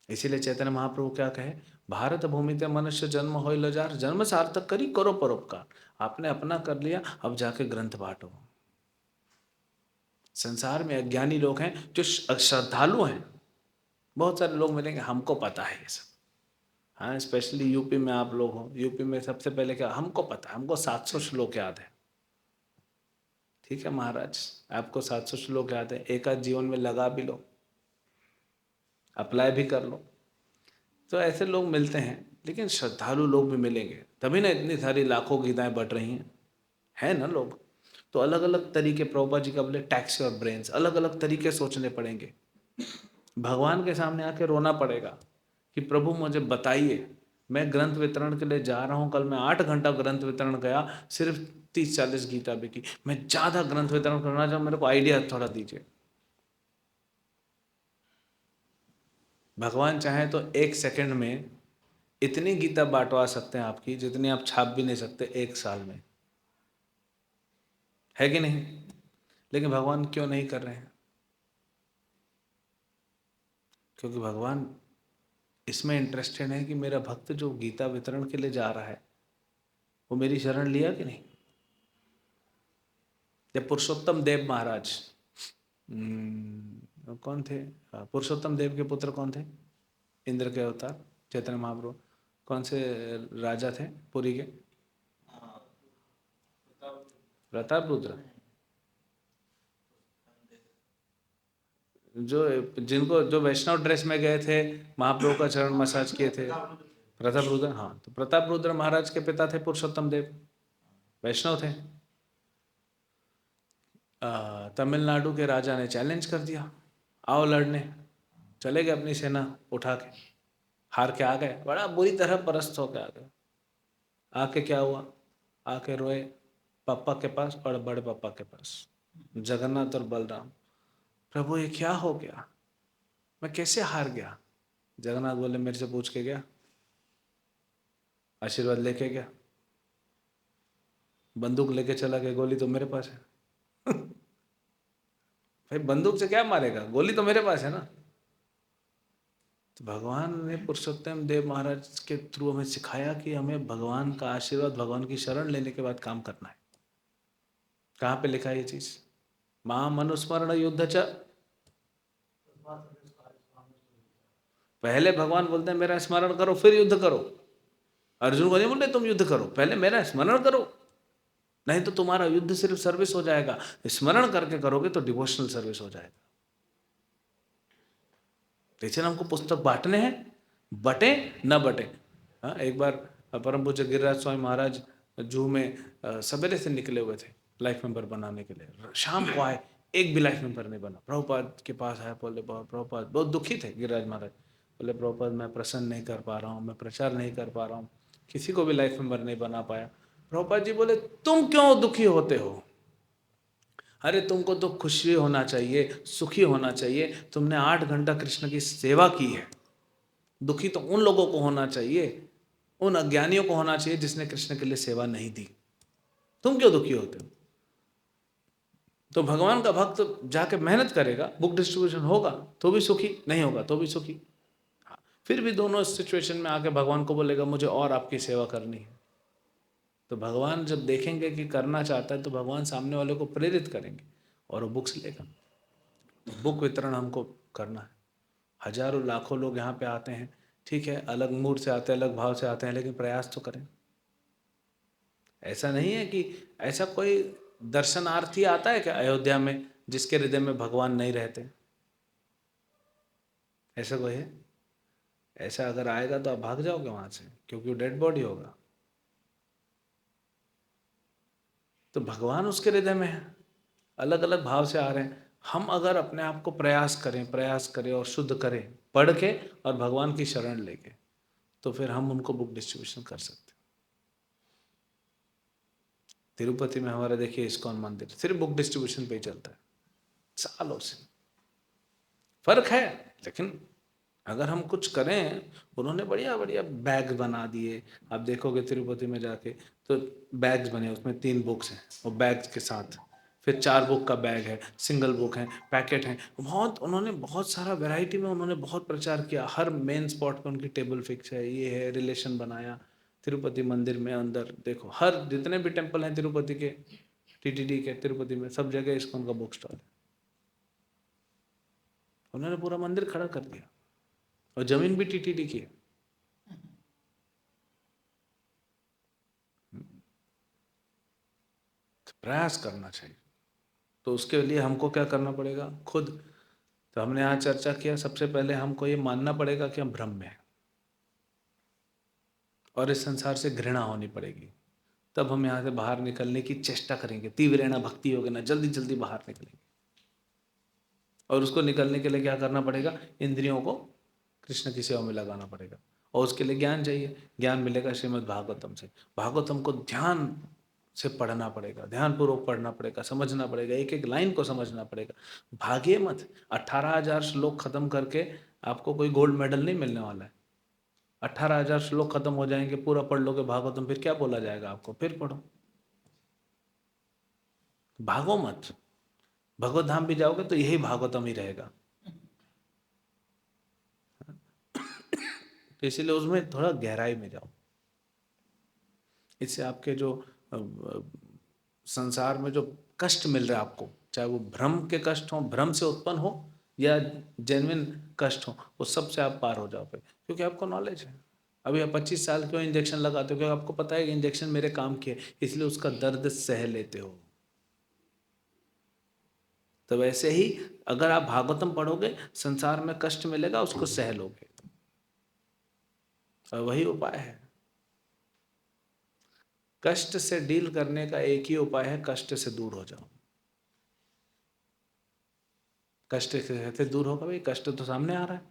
इसीलिए चैतन्य महाप्रभु क्या कहे? भारत भूमि ते मनुष्य जन्म हो लजार, जन्म सार्थक करी करो परोपकार। आपने अपना कर लिया, अब जाके ग्रंथ बांटो। संसार में अज्ञानी लोग हैं जो श्रद्धालु हैं, बहुत सारे लोग मिलेंगे हमको पता है ये सब। हाँ, स्पेशली यूपी में आप लोग हो, यूपी में सबसे पहले क्या, हमको पता है, हमको 700 श्लोक याद है। ठीक है महाराज, आपको 700 श्लोक याद है, एक आध जीवन में लगा भी लो, अप्लाई भी कर लो। तो ऐसे लोग मिलते हैं, लेकिन श्रद्धालु लोग भी मिलेंगे, तभी ना इतनी सारी लाखों गीताएं बढ़ रही हैं, है ना लोग। तो अलग अलग तरीके, प्रभुपाद जी का बोले टैक्स योर ब्रेन्स, अलग अलग तरीके सोचने पड़ेंगे। भगवान के सामने आके रोना पड़ेगा कि प्रभु मुझे बताइए, मैं ग्रंथ वितरण के लिए जा रहा हूँ, कल मैं 8 घंटा ग्रंथ वितरण गया, सिर्फ 30-40 गीता बिकी, मैं ज़्यादा ग्रंथ वितरण करना चाहूँ, मेरे को आइडिया थोड़ा दीजिए। भगवान चाहे तो 1 सेकंड में इतनी गीता बांटवा सकते हैं आपकी, जितनी आप छाप भी नहीं सकते 1 साल में, है कि नहीं। लेकिन भगवान क्यों नहीं कर रहे हैं? क्योंकि भगवान इसमें इंटरेस्टेड है कि मेरा भक्त जो गीता वितरण के लिए जा रहा है, वो मेरी शरण लिया कि नहीं। जब पुरुषोत्तम देव महाराज, कौन थे, पुरुषोत्तम देव के पुत्र कौन थे, इंद्र के अवतार चैतन्य महाप्रभु, कौन से राजा थे पुरी के, प्रतापरुद्र, जो जिनको जो वैष्णव ड्रेस में गए थे, महाप्रभु का चरण मसाज किए थे, प्रतापरुद्र। हाँ, तो प्रतापरुद्र महाराज के पिता थे पुरुषोत्तम देव, वैष्णव थे। तमिलनाडु के राजा ने चैलेंज कर दिया, आओ लड़ने, चले गए अपनी सेना उठा के, हार के आ गए, बड़ा बुरी तरह परास्त होकर आ गए। आके क्या हुआ, आके रोए पापा के पास और बड़े पापा के पास, जगन्नाथ और बलराम, प्रभु ये क्या हो गया, मैं कैसे हार गया। जगन्नाथ बोले मेरे से पूछ के गया, आशीर्वाद लेके गया, बंदूक लेके चला गया, गोली तो मेरे पास है भाई बंदूक से क्या मारेगा, गोली तो मेरे पास है ना। तो भगवान ने पुरुषोत्तम देव महाराज के थ्रू हमें सिखाया कि हमें भगवान का आशीर्वाद, भगवान की शरण लेने के बाद काम करना है। कहाँ पे लिखा है ये चीज, मां मनुस्मरण युद्ध च, पहले भगवान बोलते हैं मेरा स्मरण करो फिर युद्ध करो। अर्जुन को नहीं बोलते तुम युद्ध करो, पहले मेरा स्मरण करो, नहीं तो तुम्हारा युद्ध सिर्फ सर्विस हो जाएगा, स्मरण करके करोगे तो डिवोशनल सर्विस हो जाएगा। लेकिन हमको पुस्तक बांटने हैं, बटे न बटे। हाँ, एक बार परम पूज्य गिरिराज स्वामी महाराज जू में सवेरे से निकले हुए थे लाइफ मेंबर बनाने के लिए, शाम को आए, एक भी लाइफ मेंबर नहीं बना। प्रभुपाद के पास आया, बोले प्रभुपाद, बहुत दुखी थे गिरिराज महाराज, बोले प्रभुपाद मैं प्रसन्न नहीं कर पा रहा हूँ, मैं प्रचार नहीं कर पा रहा हूँ, किसी को भी लाइफ मेंबर नहीं बना पाया। प्रभुपाद जी बोले तुम क्यों दुखी होते हो, अरे तुमको तो खुशी होना चाहिए, सुखी होना चाहिए, तुमने 8 घंटा कृष्ण की सेवा की है। दुखी तो उन लोगों को होना चाहिए, उन अज्ञानियों को होना चाहिए जिसने कृष्ण के लिए सेवा नहीं दी, तुम क्यों दुखी होते हो। तो भगवान का भक्त जाके मेहनत करेगा, बुक डिस्ट्रीब्यूशन होगा तो भी सुखी, नहीं होगा तो भी सुखी। हाँ, फिर भी दोनों सिचुएशन में आके भगवान को बोलेगा मुझे और आपकी सेवा करनी है। तो भगवान जब देखेंगे कि करना चाहता है तो भगवान सामने वाले को प्रेरित करेंगे और वो बुक्स लेगा। बुक वितरण हमको करना है। हजारों लाखों लोग यहाँ पे आते हैं, ठीक है, अलग मूड से आते हैं, अलग भाव से आते हैं, लेकिन प्रयास तो करें। ऐसा नहीं है कि ऐसा कोई दर्शनार्थी आता है क्या अयोध्या में जिसके हृदय में भगवान नहीं रहते, ऐसा कोई है? ऐसा अगर आएगा तो आप भाग जाओगे वहां से, क्योंकि वो डेड बॉडी होगा। तो भगवान उसके हृदय में है, अलग अलग भाव से आ रहे हैं। हम अगर अपने आप को प्रयास करें और शुद्ध करें पढ़ के और भगवान की शरण लेके, तो फिर हम उनको बुक डिस्ट्रीब्यूशन कर सकते हैं। तिरुपति में हमारा देखिए इस्कॉन मंदिर सिर्फ बुक डिस्ट्रीब्यूशन पे ही चलता है सालों से। फर्क है, लेकिन अगर हम कुछ करें, उन्होंने बढ़िया बढ़िया बैग बना दिए, आप देखोगे तिरुपति में जाके तो बैग्स बने, उसमें 3 बुक्स हैं और बैग्स के साथ फिर 4 बुक का बैग है, सिंगल बुक है, पैकेट है, बहुत उन्होंने बहुत सारा वैरायटी में उन्होंने बहुत प्रचार किया। हर मेन स्पॉट पे उनकी टेबल फिक्स है, ये है, रिलेशन बनाया। तिरुपति मंदिर में अंदर देखो, हर जितने भी टेम्पल हैं तिरुपति के, टीटीडी के तिरुपति में, सब जगह इस्कॉन का बुक स्टॉल है। उन्होंने पूरा मंदिर खड़ा कर दिया और जमीन भी टीटीडी की है। प्रयास करना चाहिए। तो उसके लिए हमको क्या करना पड़ेगा खुद। तो हमने यहाँ चर्चा किया, सबसे पहले हमको ये मानना पड़ेगा कि हम भ्रम में हैं और इस संसार से घृणा होनी पड़ेगी। तब हम यहाँ से बाहर निकलने की चेष्टा करेंगे, तीव्रेण भक्ति होगी ना, जल्दी जल्दी बाहर निकलेंगे। और उसको निकलने के लिए क्या करना पड़ेगा, इंद्रियों को कृष्ण की सेवा में लगाना पड़ेगा। और उसके लिए ज्ञान चाहिए, ज्ञान मिलेगा श्रीमद् भागवतम से। भागवतम को ध्यान से पढ़ना पड़ेगा, ध्यानपूर्वक पढ़ना पड़ेगा, समझना पड़ेगा, एक एक लाइन को समझना पड़ेगा। भागिए मत, 18,000 श्लोक खत्म करके आपको कोई गोल्ड मेडल नहीं मिलने वाला है। 18,000 श्लोक खत्म हो जाएंगे, पूरा पढ़ लोगे भागवतम, फिर क्या बोला जाएगा आपको, फिर पढ़ो। भागो मत, भगवत धाम भी जाओगे तो यही भागवतम ही रहेगा। तो इसीलिए उसमें थोड़ा गहराई में जाओ। इससे आपके जो संसार में जो कष्ट मिल रहा है आपको, चाहे वो भ्रम के कष्ट हो, भ्रम से उत्पन्न हो, या जेन्युइन कष्ट हो, वो सबसे आप पार हो जाओगे, क्योंकि आपको नॉलेज है। अभी आप 25 साल क्यों इंजेक्शन लगाते हो, क्योंकि आपको पता है कि इंजेक्शन मेरे काम की है, इसलिए उसका दर्द सह लेते हो। तो वैसे ही अगर आप भागवतम पढ़ोगे, संसार में कष्ट मिलेगा, उसको सह लोगे। और वही उपाय है। कष्ट से डील करने का एक ही उपाय है, कष्ट से दूर हो जाओ। कष्ट कैसे दूर होगा भाई, कष्ट तो सामने आ रहा है,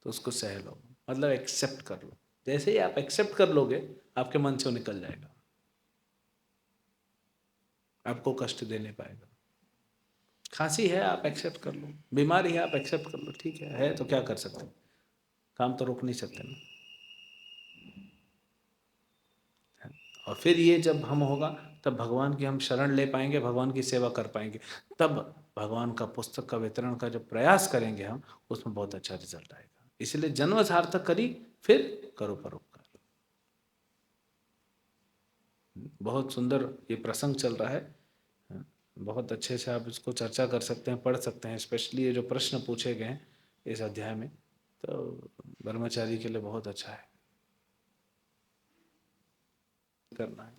तो उसको सह लो, मतलब एक्सेप्ट कर लो। जैसे ही आप एक्सेप्ट कर लोगे, आपके मन से वो निकल जाएगा, आपको कष्ट दे नहीं पाएगा। खांसी है, आप एक्सेप्ट कर लो, बीमारी है, आप एक्सेप्ट कर लो, ठीक है तो क्या कर सकते हैं, काम तो रोक नहीं सकते ना। और फिर ये जब हम होगा, तब भगवान की हम शरण ले पाएंगे, भगवान की सेवा कर पाएंगे। तब भगवान का पुस्तक का वितरण का जो प्रयास करेंगे हम, उसमें बहुत अच्छा रिजल्ट आएगा। इसलिए जन्म सार्थक करी, फिर करो परोपकार। बहुत सुंदर ये प्रसंग चल रहा है, बहुत अच्छे से आप इसको चर्चा कर सकते हैं, पढ़ सकते हैं। स्पेशली ये जो प्रश्न पूछे गए हैं इस अध्याय में, तो ब्रह्मचारी के लिए बहुत अच्छा है करना है।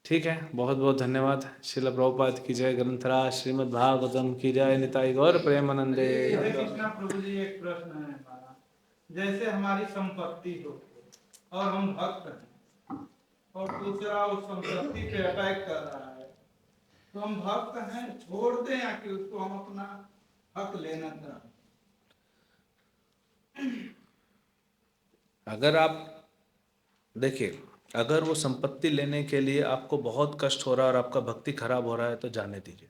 ठीक है, बहुत बहुत धन्यवाद। श्रील प्रभुपाद की जय, ग्रंथराज श्रीमद् भागवतम की जय, निताई गौर प्रेमानंदे।
हरे कृष्णा। प्रभु जी एक प्रश्न है हमारा, जैसे हमारी संपत्ति हो और हम भक्त हैं और दूसरा उस संपत्ति पे अटैक कर रहा है, तो हम भक्त हैं छोड़ दें या कि उसको हम अपना हक लेना चाहें?
अगर आप देखिए, अगर वो संपत्ति लेने के लिए आपको बहुत कष्ट हो रहा है और आपका भक्ति खराब हो रहा है, तो जाने दीजिए।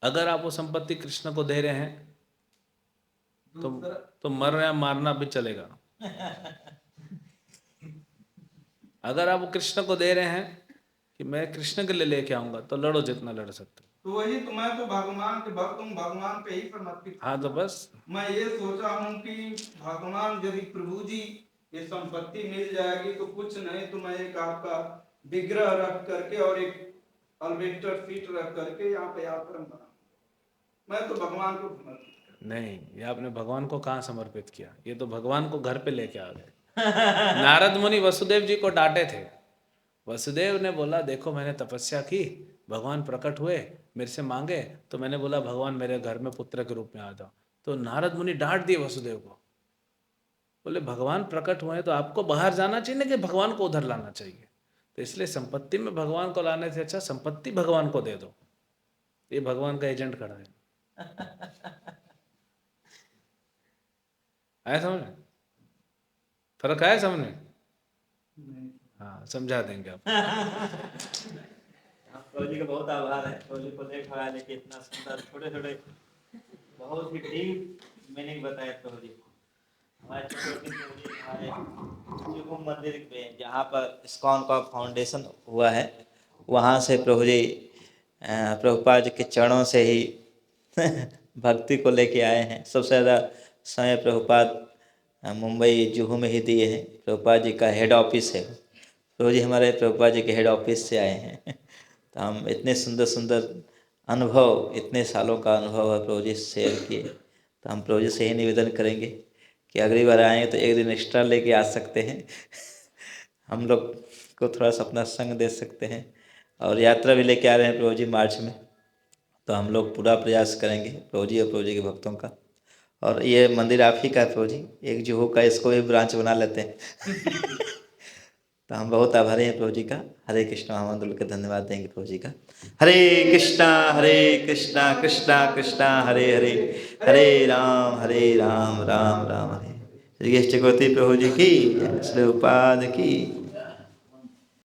अगर आप वो संपत्ति कृष्ण को दे रहे हैं, तो मरना मारना भी चलेगा। अगर आप वो कृष्ण को दे रहे हैं कि मैं कृष्ण के लिए लेके आऊंगा, तो लड़ो जितना लड़ सकते हो।
तो वही तो, मैं तो भगवान के भक्त हूँ, भगवान पे ही समर्पित।
हाँ, तो बस
मैं ये सोचा हूँ कि भगवान यदि प्रभु जी ये संपत्ति मिल जाएगी तो कुछ नहीं, तो मैं एक आपका विग्रह रख करके और एक अल्बेस्टर सीट रख करके यहाँ पे आश्रम बना, मैं तो भगवान को समर्पित।
नहीं, ये आपने भगवान को कहाँ समर्पित किया, ये तो भगवान को घर पे लेके आ गए। नारद मुनि वसुदेव जी को डांटे थे। वसुदेव ने बोला, देखो मैंने तपस्या की, भगवान प्रकट हुए, मेरे से मांगे, तो मैंने बोला भगवान मेरे घर में पुत्र के रूप में आ जाओ। तो नारद मुनि डांट दिए वसुदेव को, बोले भगवान प्रकट हुए तो आपको बाहर जाना चाहिए ना, कि भगवान को उधर लाना चाहिए। तो इसलिए संपत्ति में भगवान को लाने से अच्छा संपत्ति भगवान को दे दो। ये भगवान का एजेंट खड़ा है। आया समझ में, फर्क आया समझ में? हाँ, समझा देंगे आप।
प्रभु जी का बहुत आभार है। प्रभु जी को देखा है कि इतना सुंदर छोटे छोटे बहुत ही डीप मीनिंग बताए प्रभु जी। हमारे चक्रवर्ती प्रभु जी हमारे जुगुम मंदिर में जहाँ पर इस्कॉन का फाउंडेशन हुआ है, वहाँ से प्रभु जी प्रभुपाद जी के चरणों से ही भक्ति को लेके आए हैं। सबसे ज़्यादा समय प्रभुपाद मुंबई जुहू में ही दिए हैं। प्रभुपाद जी का हेड ऑफिस है, प्रभु जी हमारे प्रभुपाद जी के हेड ऑफिस से आए हैं। तो हम इतने सुंदर सुंदर अनुभव, इतने सालों का अनुभव है प्रभु जी शेयर किए, तो हम प्रभु जी से ही निवेदन करेंगे कि अगली बार आएँ तो एक दिन एक्स्ट्रा लेके आ सकते हैं हम लोग को थोड़ा सा अपना संग दे सकते हैं। और यात्रा भी लेके आ रहे हैं प्रभु जी मार्च में, तो हम लोग पूरा प्रयास करेंगे प्रभु जी और प्रभु जी के भक्तों का। और ये मंदिर आप ही का है प्रभु जी, एक जुहू का, इसको भी ब्रांच बना लेते हैं तो हम बहुत आभारी हैं प्रभु जी का। हरे कृष्णा, हम बोल के धन्यवाद देंगे प्रभु जी का। हरे कृष्णा कृष्णा कृष्णा हरे हरे, हरे राम राम राम हरे। श्री चक्रवर्ती प्रभु जी की, श्री उपाद की।